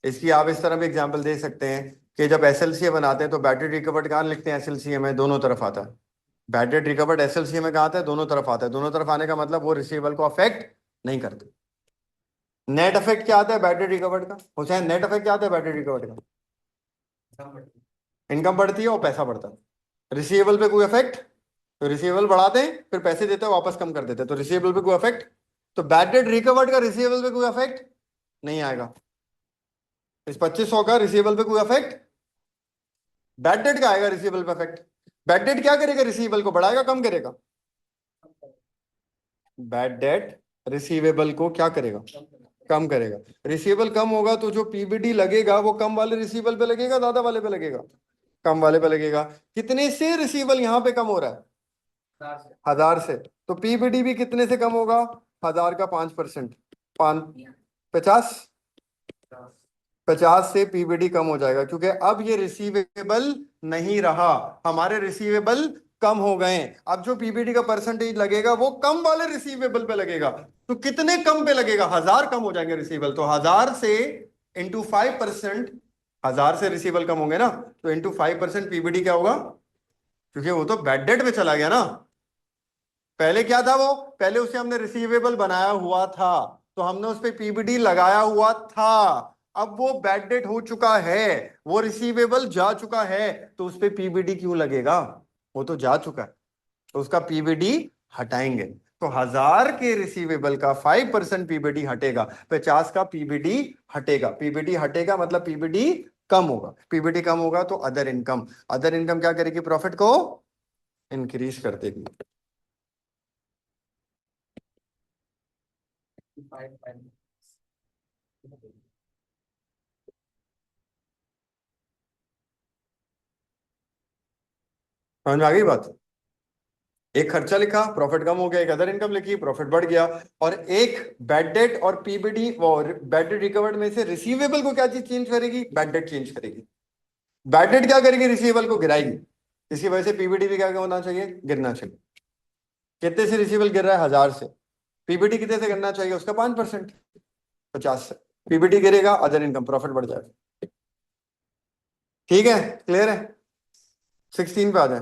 इसकी आप इस तरह भी एग्जांपल दे सकते हैं कि जब एसएलसीए बनाते हैं तो बैड डेट रिकवर्ड कहाँ लिखते हैं, एसएलसीए में दोनों तरफ आता है। बैड डेट रिकवर्ड एसएलसीए में कहाँ आता है, दोनों तरफ आता है। दोनों तरफ आने का मतलब वो रिसीवेबल को अफेक्ट नहीं करते। नेट इफेक्ट क्या आता है बैड डेट रिकवर्ड का, हुसैन, नेट इफेक्ट क्या आता है बैड डेट रिकवर्ड का, इनकम बढ़ती है और पैसा बढ़ता है। रिसीवेबल पे कोई इफेक्ट, तो रिसीवेबल बढ़ाते हैं फिर पैसे देते हैं वापस कम कर देते हैं, तो रिसीवेबल पे कोई इफेक्ट। तो बैड डेट रिकवर्ड का रिसीवेबल पे कोई इफेक्ट नहीं आएगा। इस 2500 का रिसीवेबल पे कोई इफेक्ट, बैड डेट का आएगा रिसीवेबल पे इफेक्ट। बैड डेट क्या करेगा, रिसीवेबल को बढ़ाएगा कम करेगा, बैड डेट रिसीवेबल को क्या करेगा, कम करेगा। रिसीवेबल कम होगा तो जो पीबीडी लगेगा वो कम वाले रिसीवेबल पे लगेगा, ज्यादा वाले पे लगेगा, कम वाले पे लगेगा। कितने से रिसीवेबल यहाँ पे कम हो रहा है, 1000 से, तो पीबीडी भी कितने से कम होगा, 1000 का 5%, 50, 50 से पीबीडी कम हो जाएगा, क्योंकि अब ये रिसीवेबल नहीं रहा, हमारे रिसीवेबल कम हो गए। अब जो पीबीडी का परसेंटेज लगेगा वो कम वाले रिसीवेबल पे लगेगा। तो कितने कम पे लगेगा, 1000 कम हो जाएंगे रिसीवेबल, तो 1000 से इंटू 5%, 1000 से रिसीवेबल कम होंगे ना, तो इंटू 5% पीबीडी क्या होगा, क्योंकि वो तो बैड डेट में चला गया ना। पहले क्या था, वो पहले उसे हमने रिसीवेबल बनाया हुआ था, तो हमने उस पर पीबीडी लगाया हुआ था। अब वो बैड डेट हो चुका है, वो रिसीवेबल जा चुका है, तो उस पे पीबीडी क्यों लगेगा? वो तो जा चुका है, तो उसका पीबीडी हटाएंगे। तो 1000 के रिसीवेबल का 5% पीबीडी हटेगा, 50 का पीबीडी हटेगा। पीबीडी हटेगा मतलब पीबीडी कम होगा, पीबीडी कम होगा तो अदर इनकम, अदर इनकम क्या करेगी? प्रॉफिट को इंक्रीज कर देगी। समझ में आ गई बात? एक खर्चा लिखा, प्रॉफिट कम हो गया, एक अदर इनकम लिखी, प्रॉफिट बढ़ गया, और एक बैड डेट और पीबीडी और बैड डेट रिकवर्ड में से रिसीवेबल को क्या चीज चेंज करेगी? बैड डेट चेंज करेगी। बैड डेट क्या करेगी? रिसीवेबल को गिराएगी। इसकी वजह से पीबीडी भी क्या होना चाहिए? गिरना चाहिए। कितने से रिसीवेबल गिर रहा है? 1000 से। पीबीडी कितने से गिरना चाहिए? उसका 5%, 50 से। पीबीडी गिरेगा, अदर इनकम, प्रॉफिट बढ़ जाएगा। ठीक है, क्लियर है? 16 पे आ जाए।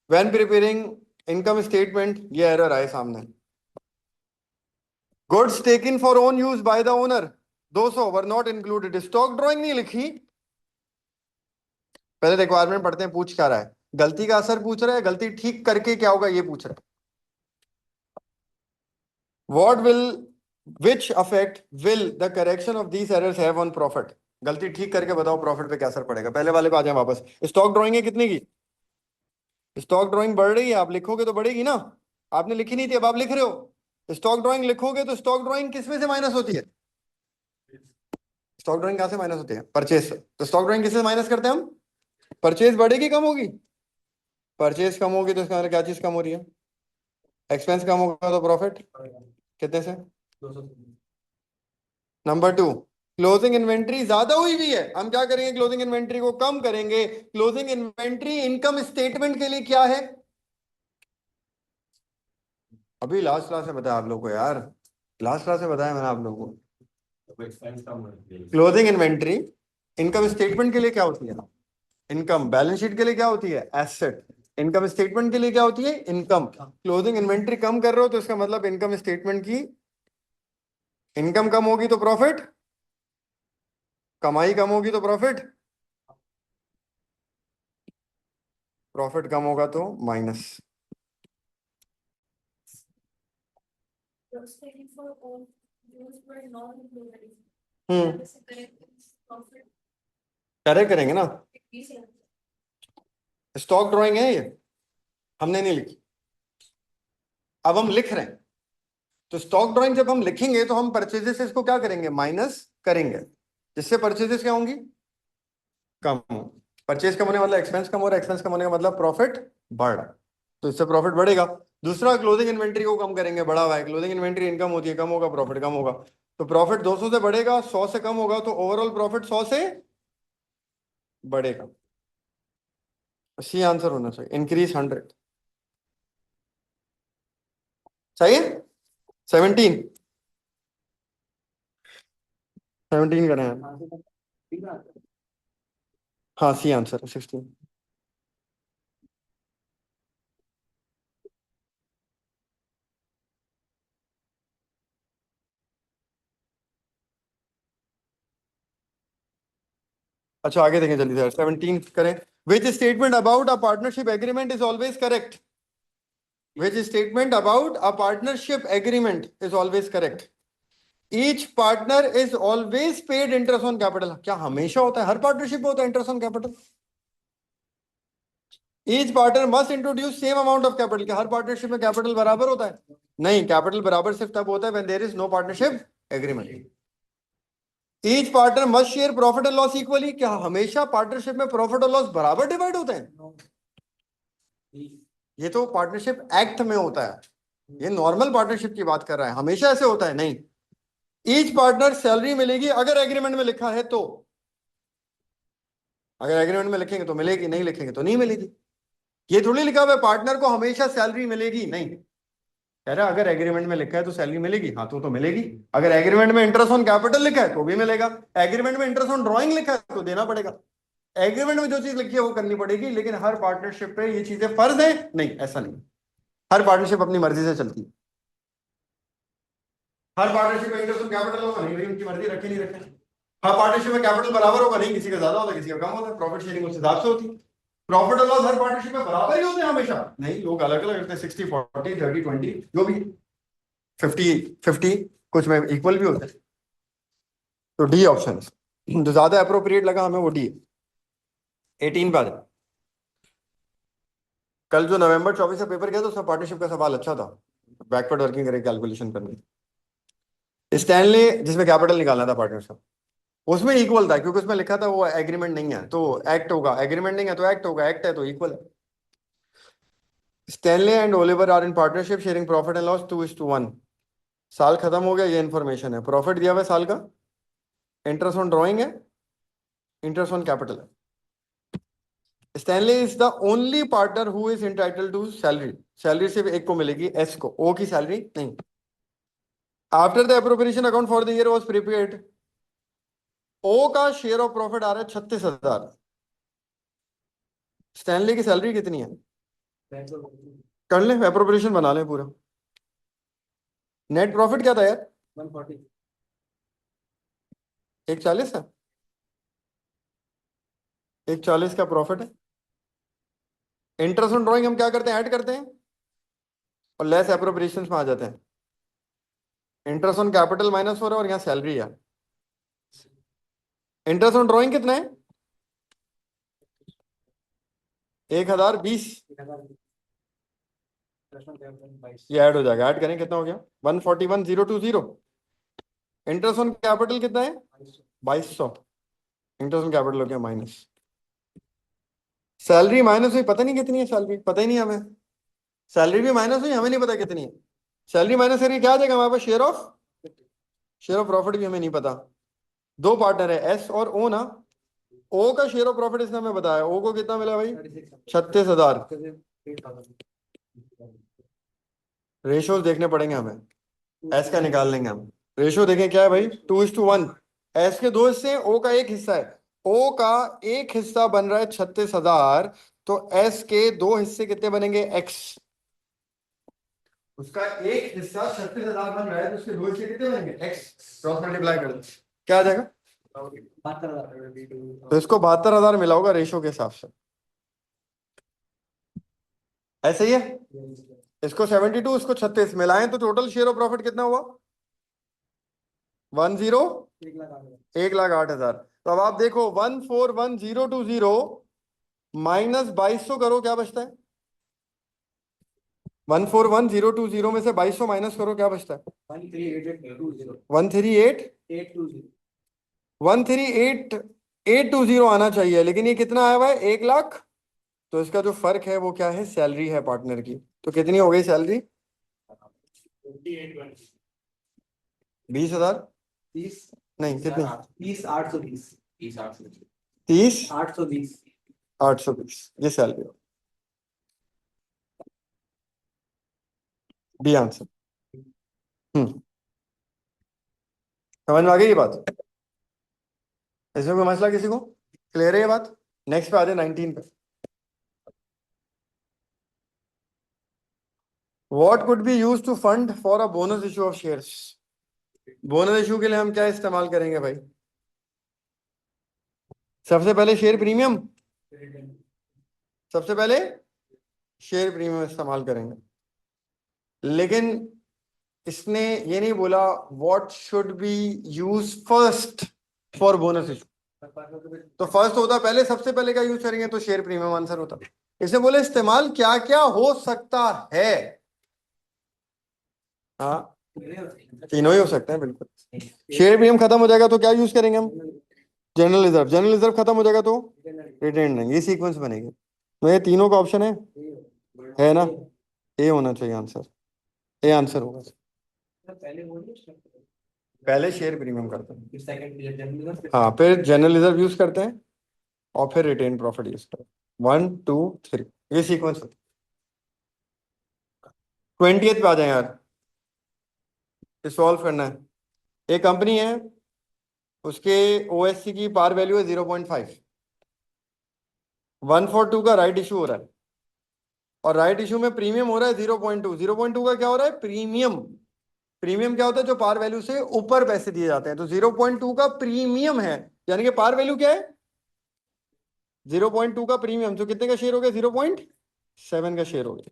व्हेन प्रिपेयरिंग इनकम स्टेटमेंट, ये एरर आए सामने। Goods taken for own use by the owner 200 were not included. Stock drawing नहीं लिखी। पहले रिक्वायरमेंट पढ़ते हैं, पूछ क्या रहा है। गलती का असर पूछ रहा है, गलती ठीक करके क्या होगा ये पूछ रहा है। What will which affect will the correction of these errors have on profit. गलती ठीक करके बताओ प्रॉफिट पे क्या असर पड़ेगा। पहले वाले पे आ जाए वापस। स्टॉक ड्राइंग है कितने की? स्टॉक ड्राइंग बढ़ रही है, आप लिखोगे तो बढ़ेगी ना। आपने लिखी नहीं थी, अब आप लिख रहे हो। स्टॉक ड्राइंग लिखोगे तो स्टॉक ड्राइंग किस में से माइनस होती है? स्टॉक ड्राइंग कहां से माइनस होती है? परचेज से। तो स्टॉक ड्राइंग किससे माइनस करते हैं हम? परचेज बढ़ेगी कम होगी? परचेज कम होगी तो इसका मतलब क्या चीज कम हो रही है? एक्सपेंस कम होगा तो प्रॉफिट कितने से? 200। नंबर 2, क्लोजिंग इन्वेंट्री ज्यादा हुई भी है, हम क्या करेंगे? क्लोजिंग इन्वेंट्री को कम करेंगे। क्लोजिंग इन्वेंट्री इनकम स्टेटमेंट के लिए क्या है? अभी लास्ट क्लास में बताया आप लोगों को यार, लास्ट क्लास में बताया मैंने आप लोगों को। क्लोजिंग इन्वेंट्री इनकम स्टेटमेंट के लिए क्या होती है? इनकम। बैलेंस शीट के लिए क्या होती है? एसेट। इनकम स्टेटमेंट के लिए क्या होती है? इनकम। क्लोजिंग इन्वेंट्री कम कर रहे हो तो इसका मतलब इनकम स्टेटमेंट की इनकम कम होगी तो प्रॉफिट, कमाई कम होगी तो प्रॉफिट, प्रॉफिट कम होगा तो माइनस। हम्म, करेक्ट करेंगे ना। स्टॉक ड्राइंग है ये, हमने नहीं लिखी, अब हम लिख रहे हैं। तो स्टॉक ड्राइंग जब हम लिखेंगे तो हम परचेजेस से इसको क्या करेंगे? माइनस करेंगे, जिससे परचेजेस क्या होंगी? कम। परचेज कम होने मतलब एक्सपेंस कम हो रहा है, एक्सपेंस कम होने का मतलब प्रॉफिट बढ़ रहा है, तो इससे प्रॉफिट बढ़ेगा। दूसरा, क्लोजिंग इन्वेंट्री को कम करेंगे, बढ़ा हुआ है। क्लोजिंग इन्वेंट्री इनकम होती है, कम होगा प्रॉफिट कम होगा। तो प्रॉफिट 200 से बढ़ेगा, 100 से कम होगा, तो ओवरऑल प्रॉफिट 100 से बढ़ेगा। सी आंसर होना चाहिए, इंक्रीज 100। सही है? 17, 17 करें हैं। हाँ, सी आंसर 16। अच्छा, आगे देखें जल्दी से, 17 करें। Which statement about a partnership agreement is always correct? Which statement about a partnership agreement is always correct? Each partner is always paid interest on capital. क्या हमेशा होता है? हर पार्टनरशिप में होता है interest on capital. Each partner must introduce same amount of capital. क्या हर partnership में capital बराबर होता है? नहीं, कैपिटल बराबर सिर्फ तब होता है when there is no partnership agreement. Each partner must share profit and loss equally. क्या हमेशा पार्टनरशिप में प्रॉफिट और लॉस बराबर डिवाइड होते हैं? ये तो पार्टनरशिप एक्ट में होता है, ये नॉर्मल पार्टनरशिप की बात कर रहा है। हमेशा ऐसे होता है? नहीं। ईच पार्टनर सैलरी मिलेगी अगर एग्रीमेंट में लिखा है तो। अगर एग्रीमेंट में लिखेंगे तो मिलेगी, नहीं लिखेंगे तो नहीं मिलेगी। ये थोड़ी लिखा हुआ है पार्टनर को हमेशा सैलरी मिलेगी, नहीं। कह रहा है अगर एग्रीमेंट में लिखा है तो सैलरी मिलेगी, हाँ तो मिलेगी। अगर एग्रीमेंट में इंटरेस्ट ऑन कैपिटल लिखा है तो भी मिलेगा। एग्रीमेंट में इंटरेस्ट ऑन ड्रॉइंग लिखा है तो देना पड़ेगा। एग्रीमेंट में जो चीज लिखी है वो करनी पड़ेगी, लेकिन हर पार्टनरशिप पे ये चीजें फर्ज है? नहीं, ऐसा नहीं। हर पार्टनरशिप अपनी मर्जी से चलती है। हर पार्टनरशिप में इंटरेस्ट ऑन कैपिटल होगा नहीं भाई, उनकी मर्जी रखे नहीं रखे। हर पार्टनरशिप में कैपिटल बराबर होगा नहीं, किसी का ज्यादा होता है किसी का कम होता है, प्रॉफिट शेयरिंग उस हिसाब से होती है। प्रॉफिट और लॉस हर पार्टनरशिप में बराबर ही होते हैं हमेशा नहीं, लोग अलग अलग करते हैं, 60-40 30-20 जो भी 50-50 कुछ में इक्वल भी होते हैं। तो डी ऑप्शन जो ज्यादा अप्रोप्रिएट लगा हमें वो डी है। 18 पे आ जाए। कल जो नवंबर 24 से पेपर गया था उसका पार्टनरशिप का सवाल अच्छा था, बैकवर्ड वर्किंग करके कैलकुलेशन करनी। स्टैनली जिसमें कैपिटल निकालना था पार्टनरशिप, उसमें इक्वल था क्योंकि उसमें लिखा था वो एग्रीमेंट नहीं है तो एक्ट होगा, एग्रीमेंट नहीं है तो एक्ट होगा, एक्ट है तो इक्वल है। Stanley and Oliver are in partnership sharing profit and loss 2:1। साल खत्म हो गया, ये इन्फॉर्मेशन है। प्रॉफिट दिया हुआ है साल का, इंटरेस्ट ऑन ड्रॉइंग है, इंटरेस्ट ऑन कैपिटल है। Stanley is the only partner who is entitle to salary. Salary सिर्फ एक को मिलेगी, एस को, ओ की सैलरी नहीं। After the appropriation account for the year was prepared, ओ का शेयर ऑफ प्रॉफिट आ रहा है 36,000। स्टैनली की सैलरी कितनी है? कर ले, अप्रोप्रिएशन बना ले पूरा। नेट प्रॉफिट क्या था यार? 140। 140 है, 140 का प्रॉफिट है। इंटरेस्ट ऑन ड्रॉइंग हम क्या करते हैं, ऐड करते हैं और लेस अप्रोप्रिएशन में आ जाते हैं। इंटरेस्ट ऑन कैपिटल माइनस हो रहा है और यहाँ सैलरी है। इंटरेस्ट ऑन ड्रॉइंग कितना है? 1020। ये ऐड हो जाएगा, ऐड करें कितना हो गया? 141,020। इंटरेस्ट ऑन कैपिटल कितना है? 2200। इंटरेस्ट ऑन कैपिटल हो गया माइनस। सैलरी माइनस हुई, पता नहीं कितनी है सैलरी, पता ही नहीं हमें। सैलरी भी माइनस हुई, हमें नहीं पता कितनी है। सैलरी माइनस करके क्या आ जाएगा हमारे पास? शेयर ऑफ प्रॉफिट भी हमें नहीं पता। दो पार्टनर है एस और ओ ना। ओ का शेयर ऑफ प्रॉफिट इसने हमें बताया, ओ को कितना मिला भाई? 36,000। रेशियोज देखने पड़ेंगे हमें, एस का निकाल लेंगे हम। रेशियो देखें क्या है भाई? 2:1। एस के 2 हिस्से हैं, ओ का एक हिस्सा है। ओ का एक हिस्सा बन रहा है 36,000, तो एस के 2 हिस्से कितने बनेंगे? एक्स। उसका एक हिस्सा 36,000 बन रहा है तो उसके 2 हिस्से कितने बनेंगे? एक्स। क्रॉस मल्टीप्लाई कर दो, क्या आ जाएगा? 72,000। तो इसको 72,000 मिला होगा रेशियो के हिसाब से, ऐसे ही है। इसको 72, इसको 36 मिलाएं तो टोटल शेयर ऑफ प्रॉफिट कितना हुआ? 1,08,000। तो अब आप देखो 141,020 माइनस 2200 करो, क्या बचता है? 141,020 में से 2200 माइनस करो, क्या बचता है? 138,820 आना चाहिए, लेकिन ये कितना आया हुआ है? 1,00,000। तो इसका जो फर्क है वो क्या है? सैलरी है पार्टनर की। तो कितनी हो गई सैलरी? 20,000 नहीं, कितनी? 30,820। 30,820 ये सैलरी हो। D answer. समझ में आ गई ये बात? इसमें कोई मसला किसी को? क्लियर है ये बात? नेक्स्ट पे आ जाए 19 पे। What could be used to fund for a bonus issue of shares? Bonus issue के लिए हम क्या इस्तेमाल करेंगे भाई? सबसे पहले शेयर प्रीमियम, सबसे पहले शेयर प्रीमियम इस्तेमाल करेंगे। लेकिन इसने ये नहीं बोला what should be use first for bonus issue. तो फर्स्ट होता पहले, सबसे पहले क्या यूज करेंगे तो शेयर प्रीमियम आंसर होता। इसने बोले इस्तेमाल क्या क्या हो सकता है। हाँ, तीनों ही हो सकते हैं बिल्कुल। शेयर प्रीमियम खत्म हो जाएगा तो क्या यूज करेंगे हम? General reserve. जनरल रिजर्व खत्म हो जाएगा तो रिटेन रहेंगे। ये सीक्वेंस बनेगी। तो ये तीनों का ऑप्शन है ना? ए होना चाहिए आंसर, ए आंसर होगा। पहले शेयर प्रीमियम करते हैं, हाँ, फिर जनरल रिजर्व यूज करते हैं और फिर रिटेन प्रॉफिट यूज करते हैं। 1 2 3 ये सीक्वेंस होता है। 20th पे आ जाए यार, सॉल्व करना है। एक कंपनी है, उसके ओएससी की पार वैल्यू है 0.5। 142 का राइट इशू हो रहा है और राइट इशू में प्रीमियम हो रहा है 0.2। 0.2 का क्या हो रहा है? प्रीमियम। प्रीमियम क्या होता है? जो पार वैल्यू से ऊपर पैसे दिए जाते हैं। तो 0.2 का प्रीमियम है, यानी कि पार वैल्यू क्या है? 0.2 का प्रीमियम। तो कितने का शेयर हो गया? 0.7 का शेयर हो गया।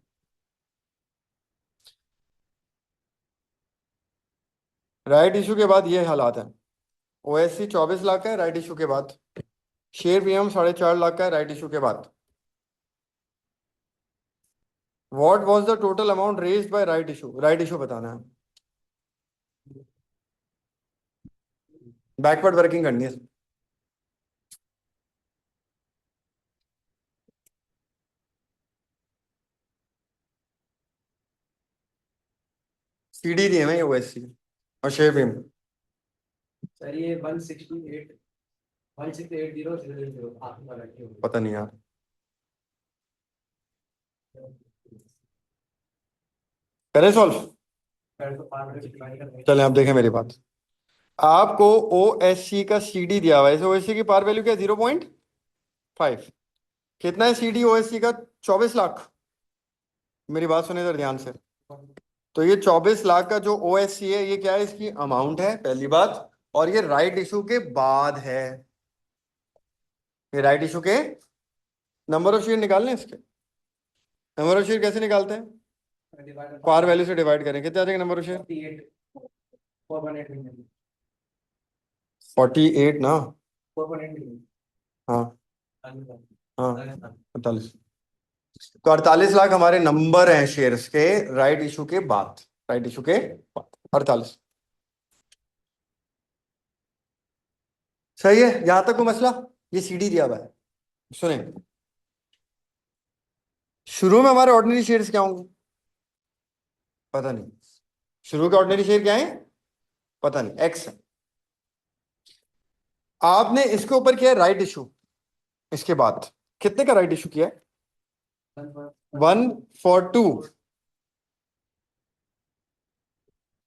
राइट इशू के बाद ये हालात है। ओएससी 24 लाख का है राइट इशू के बाद। शेयर प्रीमियम 4.5 लाख का है राइट इशू के बाद। What was the total amount raised bye right issue? Right issue बताना है, बैकवर्ड वर्किंग करनी है। सीडी दिए मैं ओएससी और शेयर प्रीमियम। सर ये 168 आपका रखे हो। पता नहीं यार, करें सॉल्व? चलें आप देखें मेरी बात। आपको ओएससी का सीडी दिया हुआ है। ओएससी की पार वैल्यू क्या है? 0.5। कितना है सीडी ओएससी का? 24 लाख। मेरी बात सुने इधर ध्यान से। तो ये 24 लाख का जो ओएससी है, ये क्या है? इसकी अमाउंट है पहली बात। और ये राइट इशू के बाद है। ये राइट इशू के नंबर ऑफ शेयर निकालने हैं इसके। नंबर ऑफ शेयर कैसे निकालते हैं? पार वैल्यू से डिवाइड करें। कितने आ जाएंगे नंबर ऑफ शेयर? 48 ना? हाँ हाँ, 48। तो 48 लाख हमारे नंबर हैं शेयर्स के राइट इशू के बाद। राइट इशू के बाद 48। सही है यहां तक कोई मसला? ये सीडी दिया हुआ है। सुने, शुरू में हमारे ऑर्डिनरी शेयर्स क्या होंगे? पता नहीं। शुरू के ऑर्डिनरी शेयर क्या है? पता नहीं, एक्स है। आपने इसके ऊपर किया है राइट इशू। इसके बाद कितने का राइट इशू किया है? 1/2।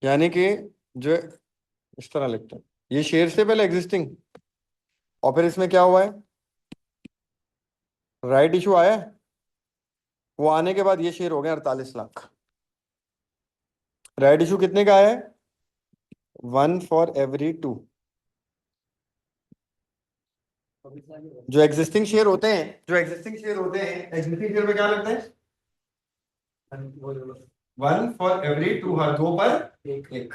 यानी कि जो इस तरह लिखते हैं, ये शेयर से पहले एग्जिस्टिंग, और फिर इसमें क्या हुआ है? राइट इशू आया है। वो आने के बाद ये शेयर हो गया 48 लाख। राइट इशू कितने का आया है? 1/2। जो एग्जिस्टिंग शेयर होते हैं, एग्जिस्टिंग शेयर पे क्या लगता है? 1/2, हर दो पर एक।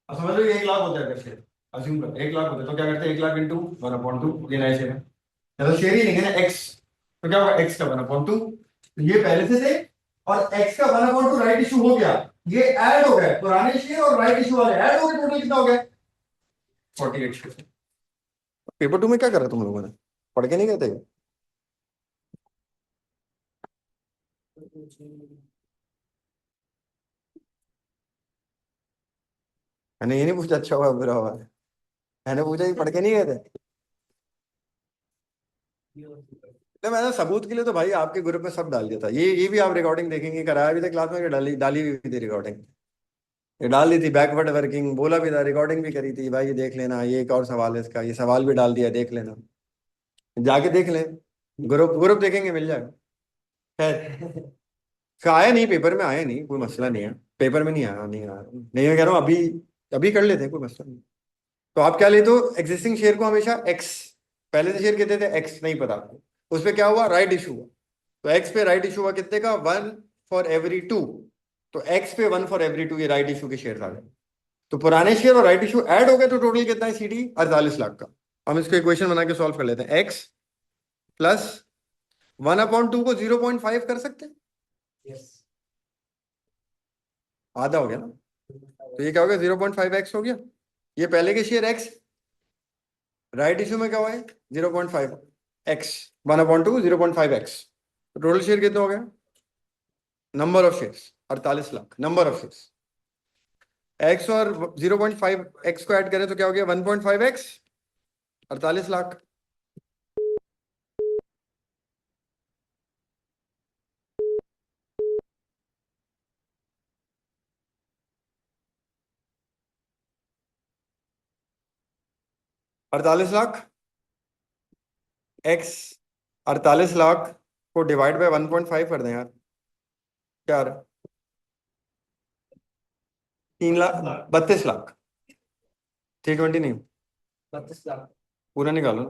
अब समझ लो ये 1 लाख होता है अगर शेयर, अज्यूम कर 1 लाख होता है, तो क्या करते हैं? 1 लाख इंटू 1/2, ये नया शेयर है। तो शेयर ही नहीं है ना एक्स, तो क्या होगा? एक्स का 1/2। ये पहले से थे, और एक्स का 1/2 राइट इशू हो गया, ये ऐड हो गए पुराने शेयर और राइट इशू वाले ऐड हो गए, टोटल कितना हो गया? 48 शेयर। पेपर 2 में क्या करा तुम लोगों ने? पढ़ के नहीं गए थे? मैंने ये नहीं पूछा अच्छा हुआ बुरा हुआ है, मैंने पूछा ये पढ़ के नहीं गए थे? तो मैंने सबूत के लिए तो भाई आपके ग्रुप में सब डाल दिया था। ये भी आप रिकॉर्डिंग देखेंगे, कराया भी था क्लास में, डाली डाली हुई थी रिकॉर्डिंग। ये डाल दी थी बैकवर्ड वर्किंग, बोला भी था, रिकॉर्डिंग भी करी थी भाई, ये देख लेना, ये एक और सवाल है इसका, ये सवाल भी डाल दिया, देख लेना, जाके देख लें। ग्रुप ग्रुप देखेंगे मिल जाएगा। खैर, फिर आया नहीं पेपर में, आया नहीं, कोई मसला नहीं है। पेपर में नहीं आया, नहीं आया नहीं, मैं कह रहा हूँ अभी अभी कर लेते हैं, कोई मसला नहीं। तो आप क्या लेते हो? एग्जिस्टिंग शेयर को हमेशा एक्स, पहले से शेयर कितने थे? एक्स नहीं पता आपको। उस पर क्या हुआ? राइट इशू हुआ। तो एक्स पे राइट इशू हुआ कितने का? 1/2। तो एक्स पे 1/2, ये राइट इशू के शेयर आ गए। तो पुराने शेयर और राइट इशू ऐड हो गए, तो टोटल कितना है सीडी? 48 लाख का। हम इसको इक्वेशन बना के सॉल्व कर लेते हैं। एक्स प्लस 1/2 को 0.5 कर सकते हैं, आधा हो गया ना? तो ये क्या हो गया? 0.5x हो गया। ये पहले के शेयर एक्स, राइट इशू में क्या हुआ है? 0.5x, 1/2 0.5x। टोटल शेयर कितना हो गया? Number of shares 48 lakh, number of shares. X और 0.5x को ऐड करें तो क्या हो गया? 1.5x, 48 लाख। अड़तालीस लाख एक्स, 48 लाख को डिवाइड बाय 1.5 कर दें यार, क्या आ रहा है? 3 लाख 32 लाख 320 नहीं 32 लाख पूरा निकालो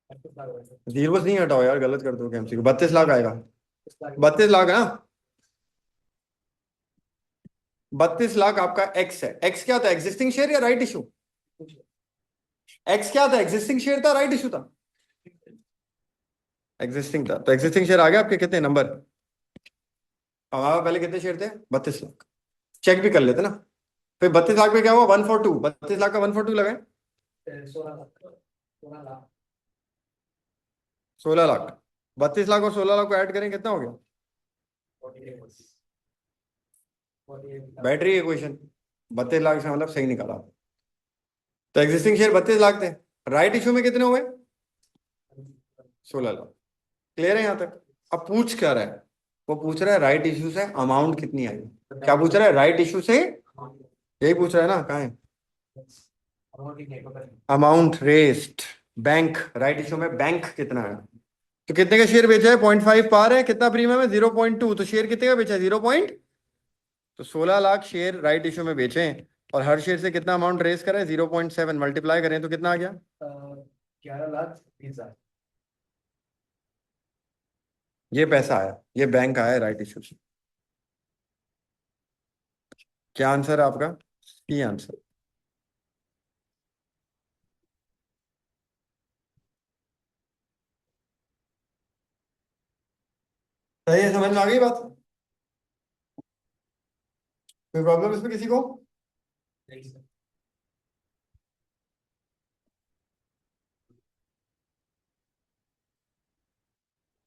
32 लाख जीरो नहीं हटाओ यार गलत कर दो एमसी को 32 लाख आएगा 32 लाख 32 लाख है ना 32 लाख आपका एक्स है एक्स क्या था एग्जिस्टिंग शेयर या राइट इशू एक्स क्या था एग्जिस्टिंग शेयर था राइट इशू था एग्जिस्टिंग था तो एग्जिस्टिंग शेयर आ गया आपके कितने नंबर हमारे पहले कितने शेयर थे 32 लाख चेक भी कर लेते ना फिर 32 लाख पे क्या हुआ 142 32 लाख का 142 लगाए 16 लाख 16 लाख 32 लाख और 16 लाख को ऐड करें कितना हो गया 48 बैटरी इक्वेशन 32 लाख से मतलब सही निकाला तो एग्जिस्टिंग शेयर 32 लाख थे राइट इशू में कितने हुए 16 लाख क्लियर है यहां तक अब पूछ क्या रहा है वो पूछ रहा है राइट इशू से अमाउंट कितनी आई क्या पूछ रहा है राइट इशू से यही पूछ रहा है ना कहाँ है amount raised bank right issue में बैंक कितना है तो कितने का शेयर बेचा है 0.5 पार है कितना प्रीमियम है 0.2 तो शेयर कितने का बेचा है 0. तो 16 लाख शेयर राइट इशू में बेचे और हर शेयर से कितना अमाउंट रेस करा है 0.7 मल्टीप्लाई करें तो कितना आ गया 11,20,000 ये पैसा आया ये बैंक आया राइट इशू से क्या आंसर है आपका सी आंसर सही है समझ में आ गई बात कोई प्रॉब्लम इसमें किसी को नहीं सर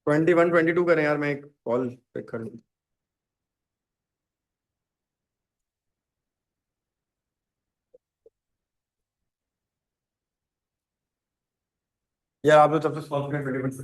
21 22 करें यार मैं एक कॉल पिक कर लूं यार आप लोग तब से सॉल्व करें 21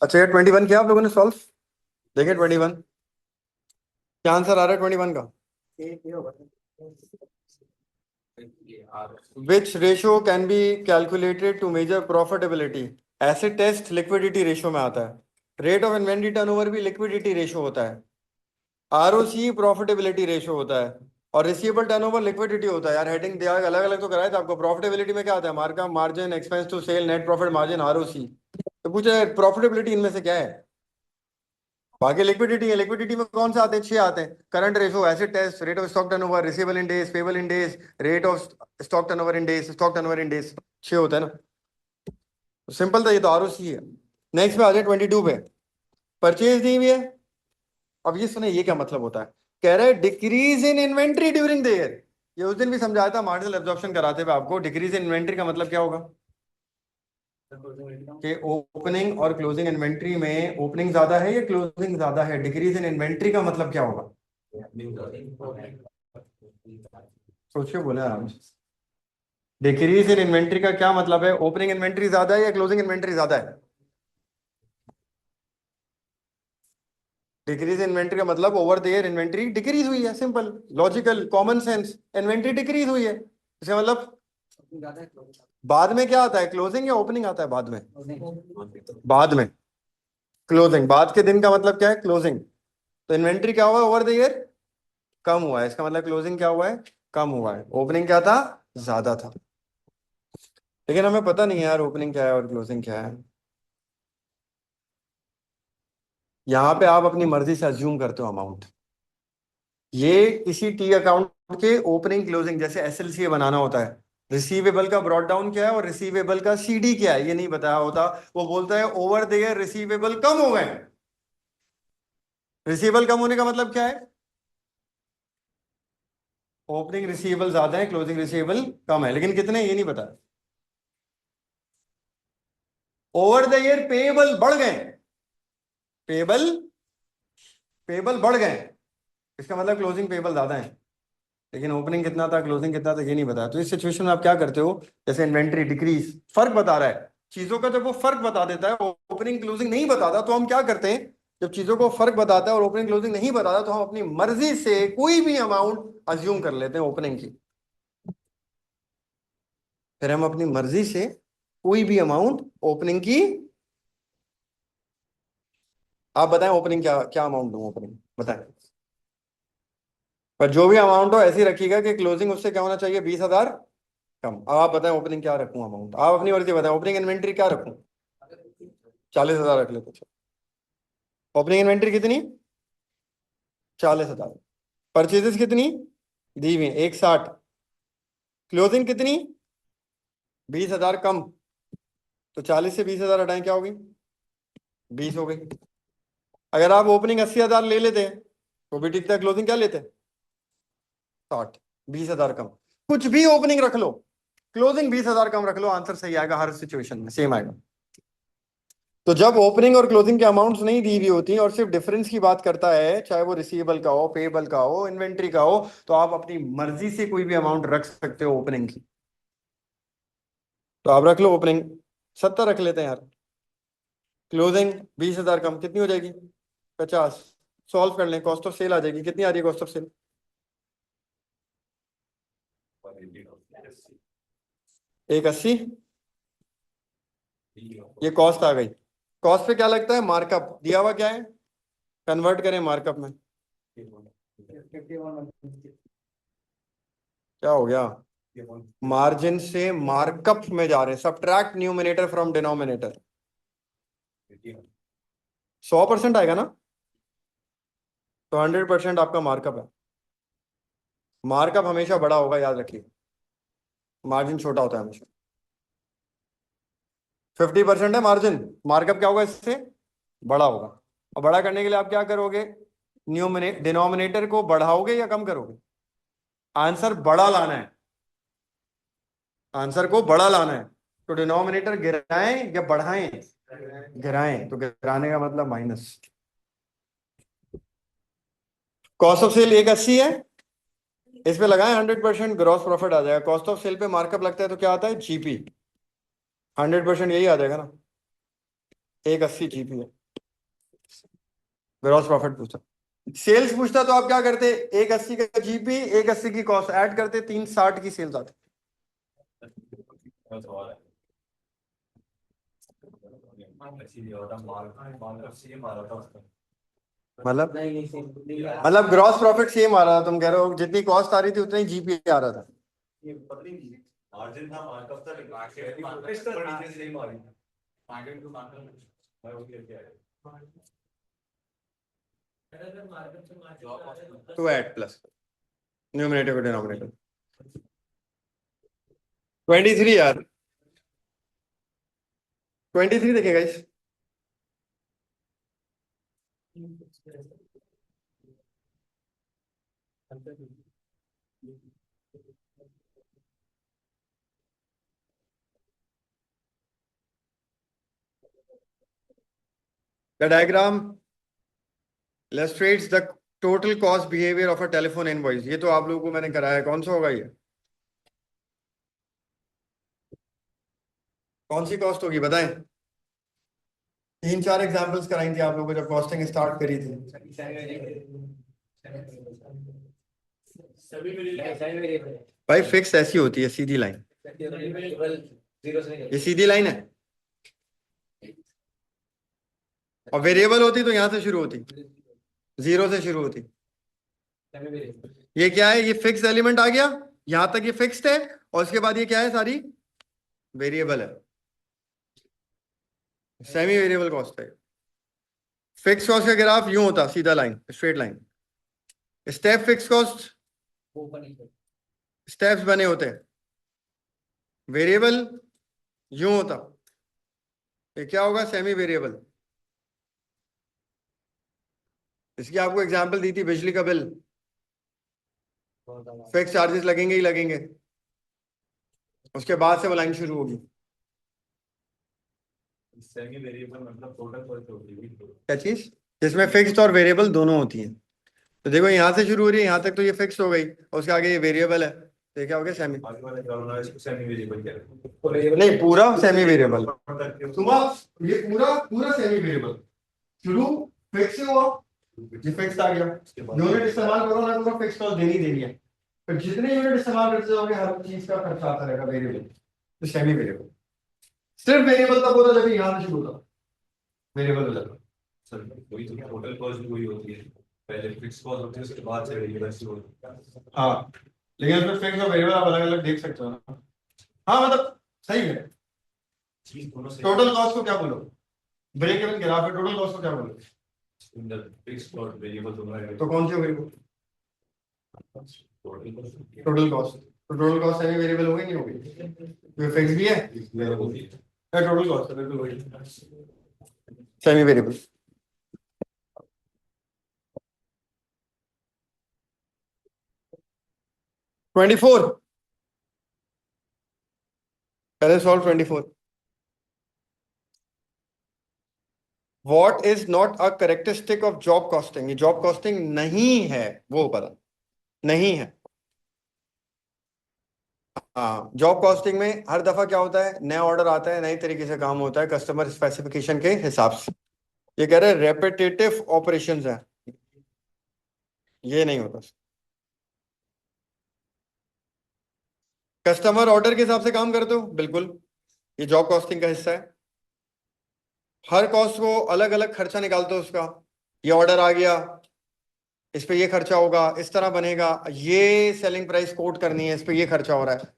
अच्छा ये 21 किया आप लोगों ने सॉल्व देखिए 21 क्या आंसर आ रहा है 21 का Which ratio can be calculated to measure profitability? Asset test liquidity ratio में आता है रेट ऑफ इन्वेंटरी टर्नओवर भी लिक्विडिटी रेशियो होता है आरओसी प्रॉफिटेबिलिटी रेशियो होता है और रिसीवेबल टर्नओवर लिक्विडिटी होता है यार हेडिंग दिया अलग अलग तो कराया था आपको प्रॉफिटेबिलिटी में क्या आता है मार्का margin expense to sale net profit margin ROC तो पूछा प्रॉफिटेबिलिटी इनमें से क्या है बाकी लिक्विडिटी है, लिक्विडिटी में कौन से आते हैं? 6 आते हैं। Current ratio, acid test, rate of stock turnover, receivable in days, payable in days, rate of stock turnover in days, stock turnover in days, 6 होता है ना। सिंपल था ये तो, आरओसी है। नेक्स्ट पे आ जाए 22 पे, परचेज दी हुई है। अब ये सुने, ये क्या मतलब होता है? कह रहा है decrease in inventory during the year. ये उस दिन भी समझाया था मार्जिनल एब्जॉर्प्शन कराते हुए आपको। डिक्रीज इन इन्वेंट्री का मतलब क्या होगा? कि ओपनिंग और क्लोजिंग इन्वेंट्री में ओपनिंग ज्यादा है या क्लोजिंग ज्यादा है? डिक्रीज इन इन्वेंट्री का मतलब क्या होगा? सोचिए, बोले आराम से। डिक्रीज इन इन्वेंट्री का क्या मतलब है? ओपनिंग इन्वेंट्री ज्यादा है या क्लोजिंग इन्वेंट्री ज्यादा है? डिक्रीज इन्वेंट्री का मतलब over the year inventory decrease हुई है। Simple, logical, common sense. Inventory decrease हुई है, इसका मतलब बाद में क्या आता है? क्लोजिंग या ओपनिंग आता है बाद में? बाद में। क्लोजिंग, बाद के दिन का मतलब क्या है? क्लोजिंग। तो इन्वेंट्री क्या हुआ ओवर द ईयर? कम हुआ है, इसका मतलब क्लोजिंग क्या हुआ है? कम हुआ है। ओपनिंग क्या था? ज्यादा था। लेकिन हमें पता नहीं है यार ओपनिंग क्या है और क्लोजिंग क्या है। यहाँ पे आप अपनी मर्जी से अज्यूम करते हो अमाउंट। ये किसी टी अकाउंट के ओपनिंग क्लोजिंग जैसे एसएलसीए बनाना होता है। रिसीवेबल का ब्रॉड डाउन क्या है और रिसीवेबल का सीडी क्या है, ये नहीं बताया होता। वो बोलता है ओवर द ईयर रिसीवेबल कम हो गए। रिसीवेबल कम होने का मतलब क्या है? ओपनिंग रिसीवेबल ज्यादा है, क्लोजिंग रिसीवेबल कम है, लेकिन कितने ये नहीं पता। ओवर द ईयर पेएबल बढ़ गए। पेएबल पेएबल बढ़ गए, इसका मतलब क्लोजिंग पेएबल ज्यादा है। लेकिन ओपनिंग कितना था, क्लोजिंग कितना था, ये नहीं बताया। तो इस सिचुएशन में आप क्या करते हो? जैसे इन्वेंट्री डिक्रीज, फर्क बता रहा है चीजों का। जब वो फर्क बता देता है, ओपनिंग क्लोजिंग नहीं बताता, तो हम क्या करते हैं? जब चीजों को फर्क बताता है और ओपनिंग क्लोजिंग नहीं बताता, तो हम अपनी मर्जी से कोई भी अमाउंट अज्यूम कर लेते हैं ओपनिंग की। फिर हम अपनी मर्जी से कोई भी अमाउंट ओपनिंग की। आप बताएं ओपनिंग क्या क्या अमाउंट दूं? ओपनिंग बताएं। पर जो भी अमाउंट हो ऐसी रखिएगा कि क्लोजिंग उससे क्या होना चाहिए? 20,000 कम। अब आप बताएं ओपनिंग क्या रखूं अमाउंट? आप अपनी मर्जी बताएं, ओपनिंग इन्वेंट्री क्या रखूं? 40,000 रख लेते। ओपनिंग इन्वेंट्री कितनी? 40,000। परचेजेस कितनी दी हुई? 160। क्लोजिंग कितनी? 20,000 कम। तो 40 से 20,000 हटाएं, क्या होगी? 20 हो गई। अगर आप ओपनिंग 80,000 ले लेते तो भी ठीक था, क्लोजिंग क्या लेते? 60। 20,000 कम। कुछ भी ओपनिंग रख लो, क्लोजिंग 20,000 कम रख लो, आंसर सही आएगा। हर सिचुएशन में सेम आएगा। तो जब ओपनिंग और क्लोजिंग के अमाउंट्स नहीं दी हुई होती और सिर्फ डिफरेंस की बात करता है, चाहे वो रिसीवेबल का हो, पेएबल का हो, इन्वेंट्री का हो, तो आप अपनी मर्जी से कोई भी अमाउंट रख सकते हो ओपनिंग की। तो आप रख लो ओपनिंग 70 रख लेते हैं यार। क्लोजिंग 20,000 कम, कितनी हो जाएगी? 50। सॉल्व कर लें, कॉस्ट ऑफ सेल आ जाएगी। कितनी आ रही है कॉस्ट ऑफ सेल? 180। ये कॉस्ट आ गई। कॉस्ट पे क्या लगता है? मार्कअप दिया हुआ क्या है? कन्वर्ट करें मार्कअप में। क्या हो गया? मार्जिन से मार्कअप में जा रहे हैं। Subtract numerator from denominator. 100% आएगा ना? तो 100% आपका मार्कअप है। मार्कअप हमेशा बड़ा होगा, याद रखिए। मार्जिन छोटा होता है हमेशा। 50% है मार्जिन, मार्कअप क्या होगा इससे? बड़ा होगा। और बड़ा करने के लिए आप क्या करोगे? डिनोमिनेटर को बढ़ाओगे या कम करोगे? आंसर बड़ा लाना है। आंसर को बड़ा लाना है। तो डिनोमिनेटर गिराएं या बढ़ाएं? गिराएं। तो गिराने का मतलब माइनस। कॉस्ट ऑफ सेल 180 है, इस पे लगाएं 100%, ग्रॉस प्रॉफिट आ जाएगा। कॉस्ट ऑफ सेल पे मार्कअप लगता है तो क्या आता है? जीपी। 100% यही आ जाएगा ना। 180 जीपी है। ग्रॉस प्रॉफिट पूछता, सेल्स पूछता तो आप क्या करते? 180 का जीपी, 180 की कॉस्ट ऐड करते, 360 की सेल्स आती। मतलब ग्रॉस प्रॉफिट सेम आ रहा था। तुम कह रहे हो जितनी कॉस्ट आ रही थी उतना ही जीपी आ रहा था। मार्जिन था, मार्कअप था, सेम आ रही। अगर मार्केट से मार्केट Job में आ cost रहे हैं, तो ऐड प्लस न्यूमरेटर को डिनोमिनेटर 23 यार 23 देखिएगा इस The diagram illustrates the total cost behavior of a telephone invoice. ये तो आप लोगों को मैंने कराया है, कौन सा होगा ये? कौन सी कॉस्ट होगी बताएं? 3-4 एग्जांपल्स कराई थी आप लोगों को जब कॉस्टिंग स्टार्ट करी थी। भाई फिक्स ऐसी होती है सीधी लाइन, ये सीधी लाइन है और वेरिएबल होती तो यहां से शुरू होती, 0 से शुरू होती। ये क्या है? ये फिक्स एलिमेंट आ गया, यहां तक ये फिक्स्ड है और उसके बाद ये क्या है? सारी वेरिएबल है, सेमी वेरिएबल कॉस्ट है। फिक्स कॉस्ट का ग्राफ यूं होता, सीधा line, straight line. Step fix cost steps बने होते हैं। वेरिएबल यूं होता, ये क्या होगा? Semi variable. इसकी आपको एग्जांपल दी थी, बिजली का बिल, फिक्स चार्जेस लगेंगे ही लगेंगे, उसके बाद से वो लाइन शुरू होगी। सेमी वेरिएबल मतलब टोटल कॉस्ट होती है। क्या चीज? जिसमें फिक्स्ड और वेरिएबल दोनों होती है। तो देखो यहां से शुरू हो रही है, यहां तक तो ये फिक्स हो गई और उसके आगे ये वेरिएबल है, तो ये क्या हो गया? सेमी। आगे वाले जवाब ना इसको सेमी वेरिएबल कह रहे हैं। नहीं, पूरा सेमी वेरिएबल। तो सुबह ये पूरा पूरा सेमी वेरिएबल, शुरू फिक्स हुआ, ये फिक्स आ गया, यूनिट इस्तेमाल करो ना करो फिक्स कॉस्ट देनी देनी है। फिर जितने यूनिट इस्तेमाल करते जाओगे हर चीज का खर्चा आता रहेगा वेरिएबल, तो सेमी वेरिएबल। सिर्फ वेरिएबल तब होता जब यहां से शुरू होता, वेरिएबल लगा। सर वही तो टोटल कॉस्ट भी वही होती है, पहले फिक्स कॉस्ट होती है उसके बाद से वेरिएबल शुरू होती है। हाँ, लेकिन उसमें फिक्स और वेरिएबल आप अलग अलग देख सकते हो ना। हाँ मतलब सही है। चीज दोनों से टोटल कॉस्ट को क्या बोलो? ब्रेक इवन ग्राफ है, टोटल कॉस्ट को क्या बोलो? फिक्स कॉस्ट वेरिएबल दोनों है। तो कौन सी होगी टोटल कॉस्ट टोटल कॉस्ट? तो टोटल कॉस्ट सेमी वेरिएबल होगी नहीं होगी? ये फिक्स भी है, होती है। टोटल कॉस्ट है बिल्कुल वही सेमी वेरिएबल। ट्वेंटी फोर, पहले solve 24। What is not a characteristic of job costing? ये जॉब कॉस्टिंग नहीं है, वो पता नहीं है। हाँ, जॉब कॉस्टिंग में हर दफा क्या होता है? नया ऑर्डर आता है, नई तरीके से काम होता है कस्टमर स्पेसिफिकेशन के हिसाब से। ये कह रहे हैं रेपिटेटिव ऑपरेशंस है, ये नहीं होता। कस्टमर ऑर्डर के हिसाब से काम करते हो, बिल्कुल, ये जॉब कॉस्टिंग का हिस्सा है। हर कॉस्ट को अलग अलग खर्चा निकालते हो उसका, ये ऑर्डर आ गया, इस पे ये खर्चा होगा, इस तरह बनेगा, ये सेलिंग प्राइस कोट करनी है, इस पे ये खर्चा हो रहा है,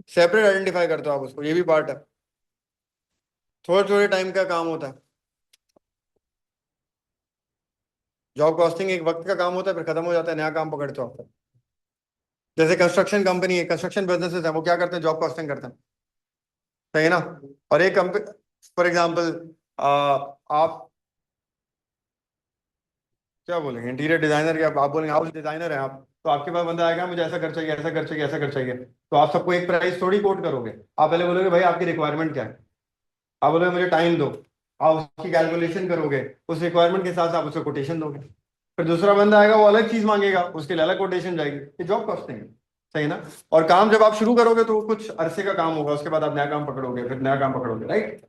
सेपरेट आइडेंटिफाई करते हो आप उसको, ये भी पार्ट है। थोड़े थोड़े टाइम का काम होता है। जॉब कॉस्टिंग एक वक्त का काम होता है, फिर खत्म हो जाता है, नया काम पकड़ते हो आप। जैसे कंस्ट्रक्शन कंपनी है, कंस्ट्रक्शन बिजनेसेस है, वो क्या करते हैं? जॉब कॉस्टिंग करते हैं, सही है ना? और एक कंपनी, फॉर एग्जाम्पल आप क्या बोलेंगे, इंटीरियर डिजाइनर के आप बोलेंगे हाउस डिजाइनर है आप, तो आपके पास बंदा आएगा, मुझे ऐसा कर चाहिए, ऐसा कर चाहिए, ऐसा कर चाहिए, तो आप सबको एक प्राइस थोड़ी कोट करोगे। आप पहले बोलोगे भाई आपकी रिक्वायरमेंट क्या है, आप बोलोगे मुझे टाइम दो, आप उसकी कैलकुलेशन करोगे, उस रिक्वायरमेंट के साथ आप उसको कोटेशन दोगे। फिर दूसरा बंदा आएगा, वो अलग चीज मांगेगा, उसके लिए अलग कोटेशन जाएगी। ये जॉब कॉस्टिंग है, सही है ना? और काम जब आप शुरू करोगे तो कुछ अरसे का काम होगा, उसके बाद आप नया काम पकड़ोगे, फिर नया काम पकड़ोगे, राइट?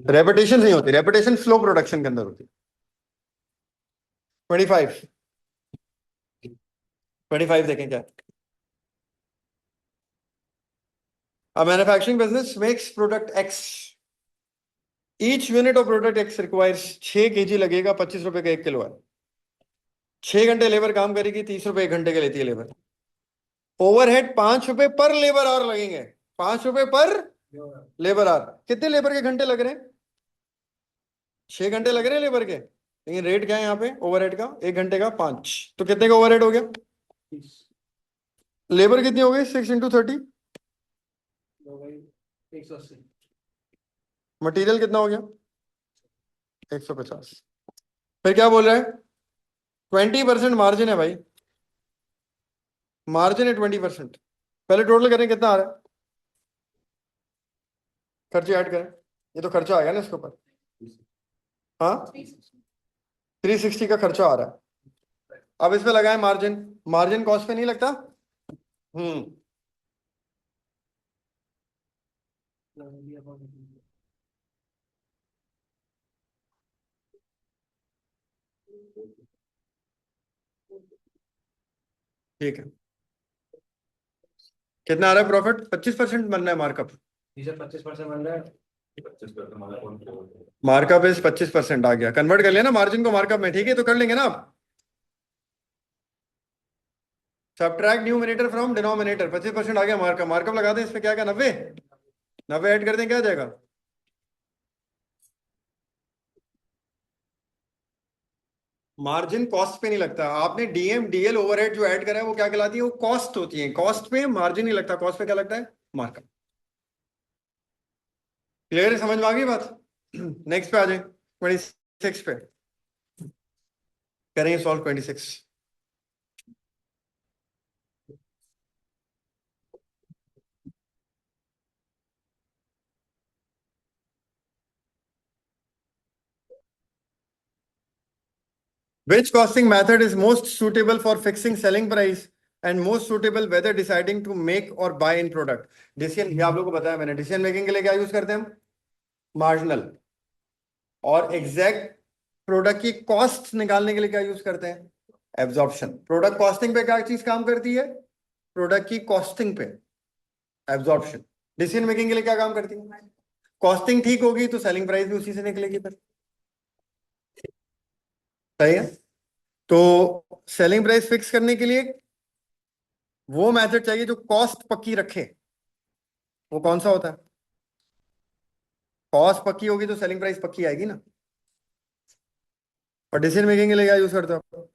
रेपिटेशन नहीं होती, रेपिटेशन स्लो प्रोडक्शन के अंदर होती है। 25 देखें क्या। A manufacturing business makes product X. Each unit of product X requires 6 kg लगेगा, 25 रुपए का 1 किलो है। 6 घंटे लेबर काम करेगी, 30 रुपए 1 घंटे के लेती है लेबर। ओवरहेड 5 रुपए पर लेबर आवर लगेंगे, 5 रुपए पर लेबर आवर। कितने लेबर के घंटे लग रहे हैं? 6 घंटे लग रहे हैं लेबर के, लेकिन रेट क्या है यहाँ पे ओवरहेड का, 1 घंटे का 5, तो कितने का ओवरहेड हो गया? लेबर कितनी हो गई? 6 × 30। 180। मटेरियल कितना हो गया? 150। फिर क्या बोल रहा है? 20% मार्जिन है भाई, मार्जिन है 20%। पहले टोटल करें कितना आ रहा है, खर्चे ऐड करें, ये तो खर्चा आ गया ना इसके ऊपर। हाँ 360 का खर्चा आ रहा है। अब इस पे लगाए मार्जिन, मार्जिन कॉस्ट पे नहीं लगता। हम्म ठीक है। कितना आ रहा है प्रॉफिट? 25% बनना है मार्कअप। जी सर 25% बन रहा है। 25% हमारा कौन सा? मार्कअप इस 25% आ गया, कन्वर्ट कर लिया ना मार्जिन को मार्कअप में, ठीक है तो कर लेंगे ना आप। सब्ट्रैक्ट न्यूमरेटर फ्रॉम डिनोमिनेटर, 25% आ गया मार्कअप, मार्कअप लगा दें इस पे, क्या क्या 90, 90 ऐड कर दें, क्या आ जाएगा? मार्जिन कॉस्ट पे नहीं लगता, आपने डीएम डीएल ओवरहेड जो ऐड करा है वो क्या कहलाती है? वो कॉस्ट होती है, कॉस्ट पे मार्जिन नहीं लगता, कॉस्ट पे क्या लगता है? मार्कअप। क्लियर है, समझ में आ गई बात? नेक्स्ट पे आ जाए, 26 पे करेंगे solve 26। Which costing method is most suitable for fixing selling price and most suitable whether deciding to make or buy in product? Decision, ये आप लोगों को बताया मैंने, डिसीजन मेकिंग के लिए क्या यूज करते हैं हम? मार्जिनल। और एग्जैक्ट प्रोडक्ट की कॉस्ट निकालने के लिए क्या यूज करते हैं? एब्जॉर्प्शन। प्रोडक्ट कॉस्टिंग पे क्या चीज काम करती है? प्रोडक्ट की कॉस्टिंग पे एब्जॉर्प्शन। डिसीजन मेकिंग के लिए क्या काम करती है? कॉस्टिंग ठीक होगी तो सेलिंग प्राइस भी उसी से निकलेगी फिर, सही है। तो सेलिंग प्राइस फिक्स करने के लिए वो मेथड चाहिए जो कॉस्ट पक्की रखे। वो कौन सा होता है? कॉस्ट पक्की होगी तो सेलिंग प्राइस पक्की आएगी ना। और डिसीजन मेकिंग के लिए क्या यूज करते हो?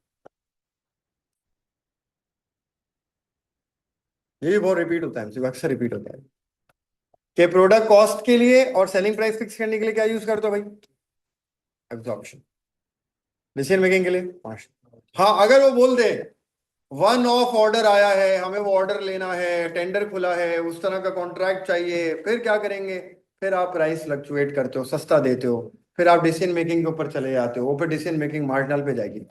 ये भी बहुत रिपीट होता है, MCQ अक्सर रिपीट होता है कि प्रोडक्ट कॉस्ट के लिए और सेलिंग प्राइस फिक्स करने के लिए क्या यूज करते हो भाई? एब्जॉर्प्शन। डिसीजन मेकिंग के लिए margin। हाँ अगर वो बोल दे वन ऑफ ऑर्डर आया है, हमें वो ऑर्डर लेना है, टेंडर खुला है, उस तरह का कॉन्ट्रैक्ट चाहिए, फिर क्या करेंगे? फिर आप प्राइस फ्लक्चुएट करते हो, सस्ता देते हो, फिर आप डिसीजन मेकिंग के ऊपर चले जाते हो, वो फिर डिसीजन मेकिंग मार्जिनल पे जाएगी।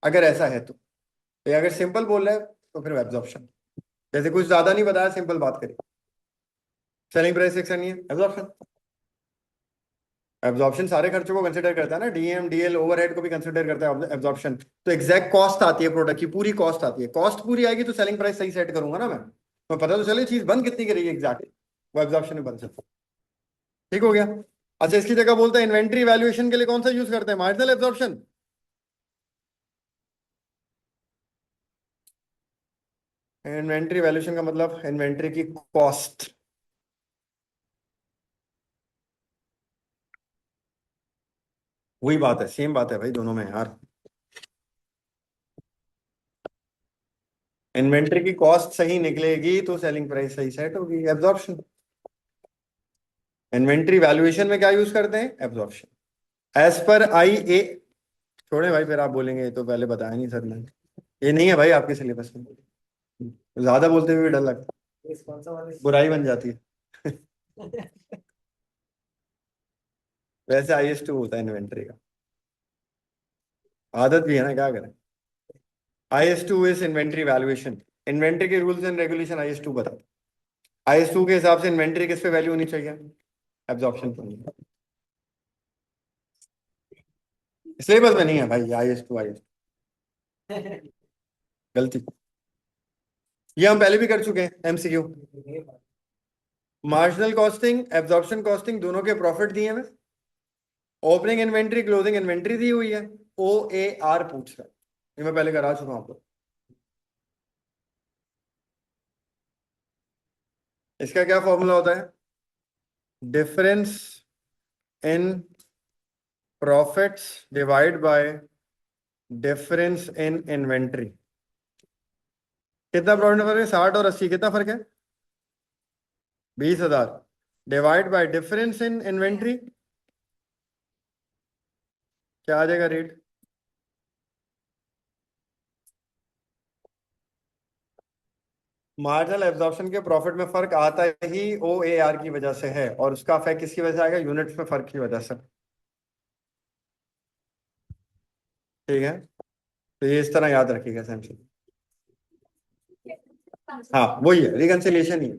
अगर ऐसा है तो अगर सिंपल बोल रहा है तो फिर एब्जॉर्प्शन। जैसे कुछ ज्यादा नहीं बताया, सिंपल बात करिए, सेलिंग प्राइस फिक्स करनी है, एब्जॉर्प्शन। एब्जॉर्प्शन सारे खर्चों को कंसिडर करता है ना, डीएम डीएल ओवरहेड को भी कंसिडर करता है एब्जॉर्प्शन। तो एग्जैक्ट कॉस्ट आती है, प्रोडक्ट की पूरी कॉस्ट आती है, कॉस्ट पूरी आएगी तो सेलिंग प्राइस सही सेट करूंगा ना मैं, तो पता तो चले चीज बंद कितनी करेगी एग्जैक्ट, वो एब्जॉर्प्शन में बन सकता। ठीक हो गया। अच्छा इसकी जगह बोलते हैं इन्वेंट्री वैल्यूएशन के लिए कौन सा यूज करते हैं? Marginal absorption. इन्वेंट्री वैल्यूएशन का मतलब इन्वेंट्री की कॉस्ट। वही बात है, सेम बात है भाई दोनों में यार। इन्वेंट्री की कॉस्ट सही निकलेगी तो सेलिंग प्राइस सही सेट होगी, एब्जॉर्प्शन। इन्वेंट्री वैल्यूएशन में क्या यूज करते हैं? एब्जॉर्प्शन। एज पर आई ए, छोड़े भाई फिर आप बोलेंगे ये तो पहले बताया नहीं सर ने, ये नहीं है भाई आपके सिलेबस में, ज्यादा बोलते हुए भी डर लगता कौन सा वाला है, बुराई बन जाती है। वैसे IS2 होता है इन्वेंट्री का, आदत भी है ना, क्या करें। IS2 is inventory valuation. Inventory के रूल्स एंड रेगुलेशन IS2 बताते हैं। IS2 के हिसाब से इन्वेंट्री किस पे वैल्यू होनी चाहिए? एब्जॉर्प्शन पर। सिलेबस में नहीं है भाई IS2 गलती, ये हम पहले भी कर चुके हैं MCQ। Marginal costing absorption costing दोनों के प्रॉफिट दिए हैं, ओपनिंग इन्वेंट्री क्लोजिंग इन्वेंट्री दी हुई है, OAR पूछ रहा है, ये मैं पहले करा चुका हूं आपको। इसका क्या फॉर्मूला होता है? Difference in profits divide by difference in inventory. कितना प्रॉफिट फर्क है? 60 और 80, कितना फर्क है? 20,000 divide by difference in inventory, क्या आ जाएगा रेट? मार्जिनल एब्जॉर्प्शन के प्रॉफिट में फर्क आता ही OAR की वजह से है, और उसका इफेक्ट किसकी वजह से आएगा? यूनिट्स में फर्क की वजह से। ठीक है, तो ये इस तरह याद रखिएगा सेंस। हाँ वही है, रिकंसिलिएशन ही है।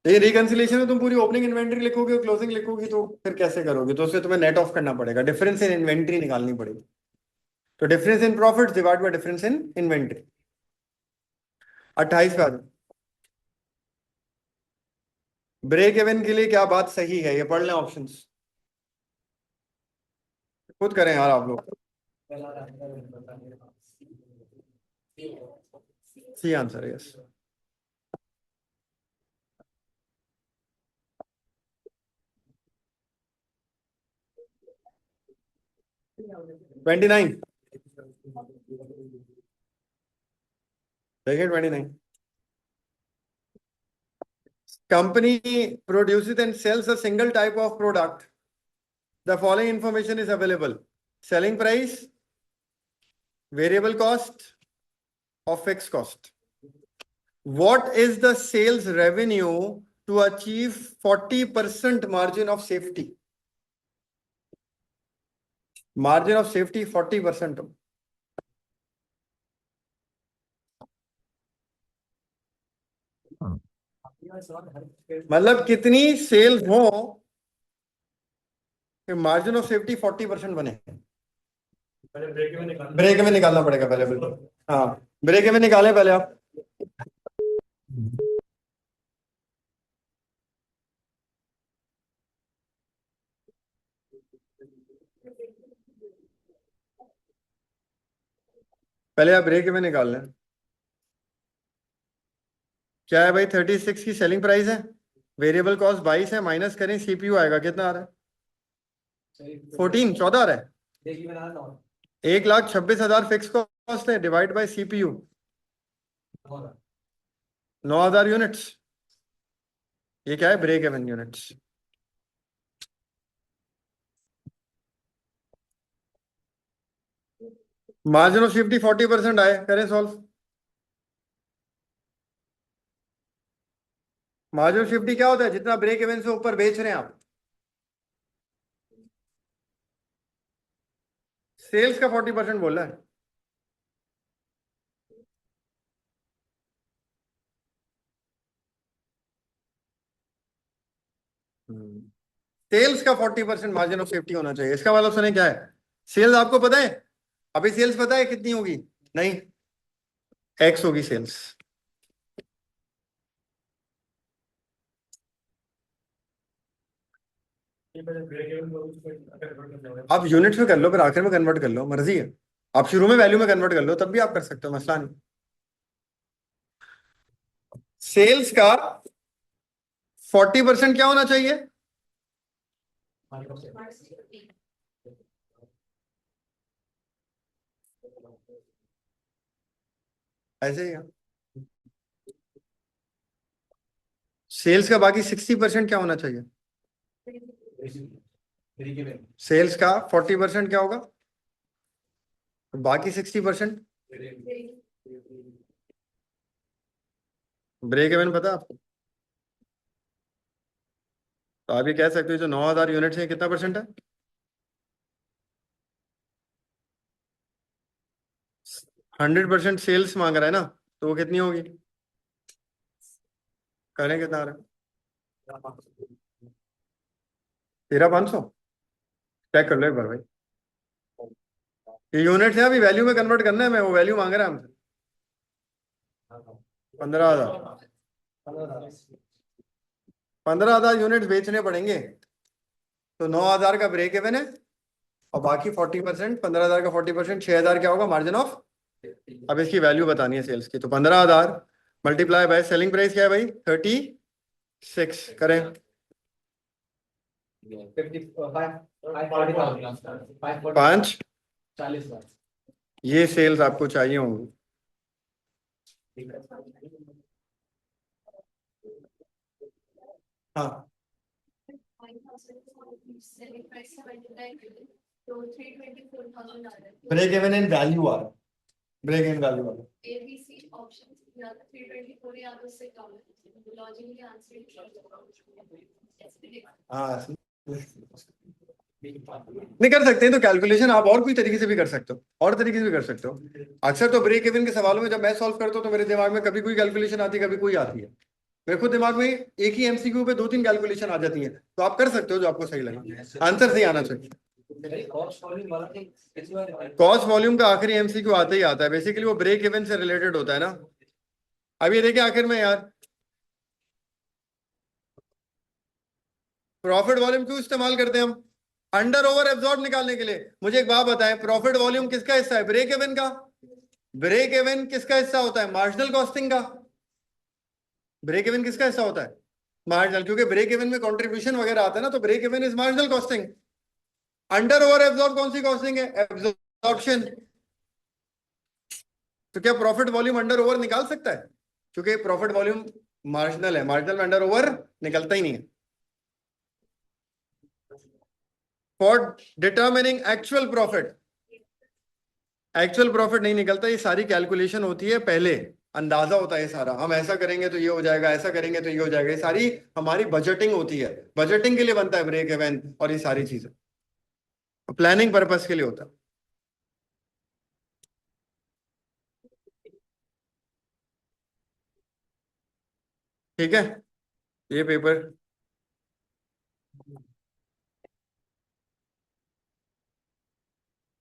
ये रिकंसिलिएशन में तुम पूरी ओपनिंग इन्वेंट्री लिखोगे और क्लोजिंग लिखोगी तो फिर कैसे करोगे? तो उससे तुम्हें नेट ऑफ करना पड़ेगा, डिफरेंस इन इन्वेंट्री निकालनी पड़ेगी। तो difference in profit divide by difference in inventory. 28 पे आ जाओ। ब्रेक इवन के लिए क्या बात सही है, ये पढ़ लें ऑप्शंस, खुद करें यार आप लोग। सी आंसर है, यस। ट्वेंटी नाइन, देखिए 29। Company produces and sells a single type of product. The following information is available: selling price, variable cost, or fixed cost. What is the sales revenue to achieve 40% margin of safety? Margin of safety 40%. मतलब कितनी sales हो कि margin of safety 40% बने? Break में निकालना पड़ेगा पहले, बिल्कुल। हाँ, ब्रेक में निकालें पहले आप। पहले आप ब्रेक में निकाल लें। क्या है भाई? 36 की सेलिंग प्राइस है, वेरिएबल कॉस्ट 22 है, माइनस करें सीपीयू आएगा, कितना आ रहा है? 14 आ रहा है। 1,26,000 फिक्स कॉस्ट है, डिवाइड बाय सीपीयू 9,000 यूनिट्स। ये क्या है? Break even units. Margin of safety 40% आए, करें सॉल्व। मार्जिन ऑफ सेफ्टी क्या होता है? जितना ब्रेक इवन से ऊपर बेच रहे हैं आप। सेल्स का 40% बोल रहा है। सेल्स का 40% मार्जिन ऑफ सेफ्टी होना चाहिए। इसका मतलब सुने क्या है? सेल्स आपको पता है? अभी सेल्स पता है कितनी होगी? नहीं, एक्स होगी सेल्स। आप यूनिट्स में कर लो, फिर आखिर में कन्वर्ट कर लो, मर्जी है। आप शुरू में वैल्यू में कन्वर्ट कर लो, तब भी आप कर सकते हो, मसला नहीं। सेल्स का 40% क्या होना चाहिए? ऐसे ही है। सेल्स का बाकी 60% क्या होना चाहिए? सेल्स का 40% क्या होगा? बाकी 60% ब्रेक इवन पता है आपको? तो आप ये कह सकते हो जो 9,000 यूनिट्स है कितना परसेंट है? 100% सेल्स मांग रहा है ना, तो वो कितनी होगी? करें कितना आ रहा है? 13,500। चेक कर लो एक बार भाई, ये यूनिट्स है, अभी वैल्यू में कन्वर्ट करना है, मैं वो वैल्यू मांग रहा है हमसे। 15,000। 15,000 यूनिट्स बेचने पड़ेंगे, तो 9,000 का ब्रेक इवन है, और बाकी 40%, 15,000 का 40%, 6,000 क्या होगा मार्जिन ऑफ? अब इसकी वैल्यू बतानी है सेल्स की, तो 15,000 मल्टीप्लाई बाय सेलिंग प्राइस क्या है भाई? 36। करें। पांच 40,00,000 ये सेल्स आपको चाहिए होंगे। हाँ ब्रेक इवन इन वैल्यू आ रहा, ब्रेक इन वैल्यू वाला। ABC options या तो 324 या तो उससे कम है लॉजिकली हाँ नहीं कर सकते हैं तो कैलकुलेशन आप और कोई तरीके से भी कर सकते हो, और तरीके से भी कर सकते हो। अक्सर तो ब्रेक इवन के सवालों में जब मैं सॉल्व करता हूँ तो मेरे दिमाग में कभी कोई कैलकुलेशन आती है, कभी कोई आती है। मेरे खुद दिमाग में एक ही एमसीक्यू पे 2-3 कैलकुलेशन आ जाती है, तो आप कर सकते हो जो आपको सही लगे, आंसर सही आना चाहिए। कॉस्ट वॉल्यूम का आखिरी एमसीक्यू आता ही आता है, बेसिकली वो ब्रेक इवन से रिलेटेड होता है ना। अब ये देखिए आखिर में यार, प्रॉफिट वॉल्यूम क्यों इस्तेमाल करते हैं हम? अंडर ओवर एब्जॉर्ब निकालने के लिए। मुझे एक बात बताएं, प्रॉफिट वॉल्यूम किसका हिस्सा है? ब्रेक इवन का। ब्रेक इवन किसका हिस्सा होता है? मार्जिनल कॉस्टिंग का। ब्रेक इवन किसका हिस्सा होता है? मार्जिनल, क्योंकि ब्रेक इवन में कंट्रीब्यूशन वगैरह आता है ना, तो break even is marginal costing. Under over absorb कौन सी कॉस्टिंग है? एब्जॉर्प्शन। तो क्या प्रॉफिट वॉल्यूम अंडर ओवर निकाल सकता है? क्योंकि प्रॉफिट वॉल्यूम मार्जिनल है, मार्जिनल में अंडर ओवर निकलता ही नहीं है। For determining actual profit, actual profit नहीं निकलता, ये सारी कैलकुलेशन होती है पहले, अंदाजा होता है सारा, हम ऐसा करेंगे तो ये हो जाएगा, ऐसा करेंगे तो ये हो जाएगा, ये सारी हमारी बजटिंग होती है। बजटिंग के लिए बनता है ब्रेक इवन और ये सारी चीजें, प्लानिंग पर्पस के लिए होता है। ठीक है, ये पेपर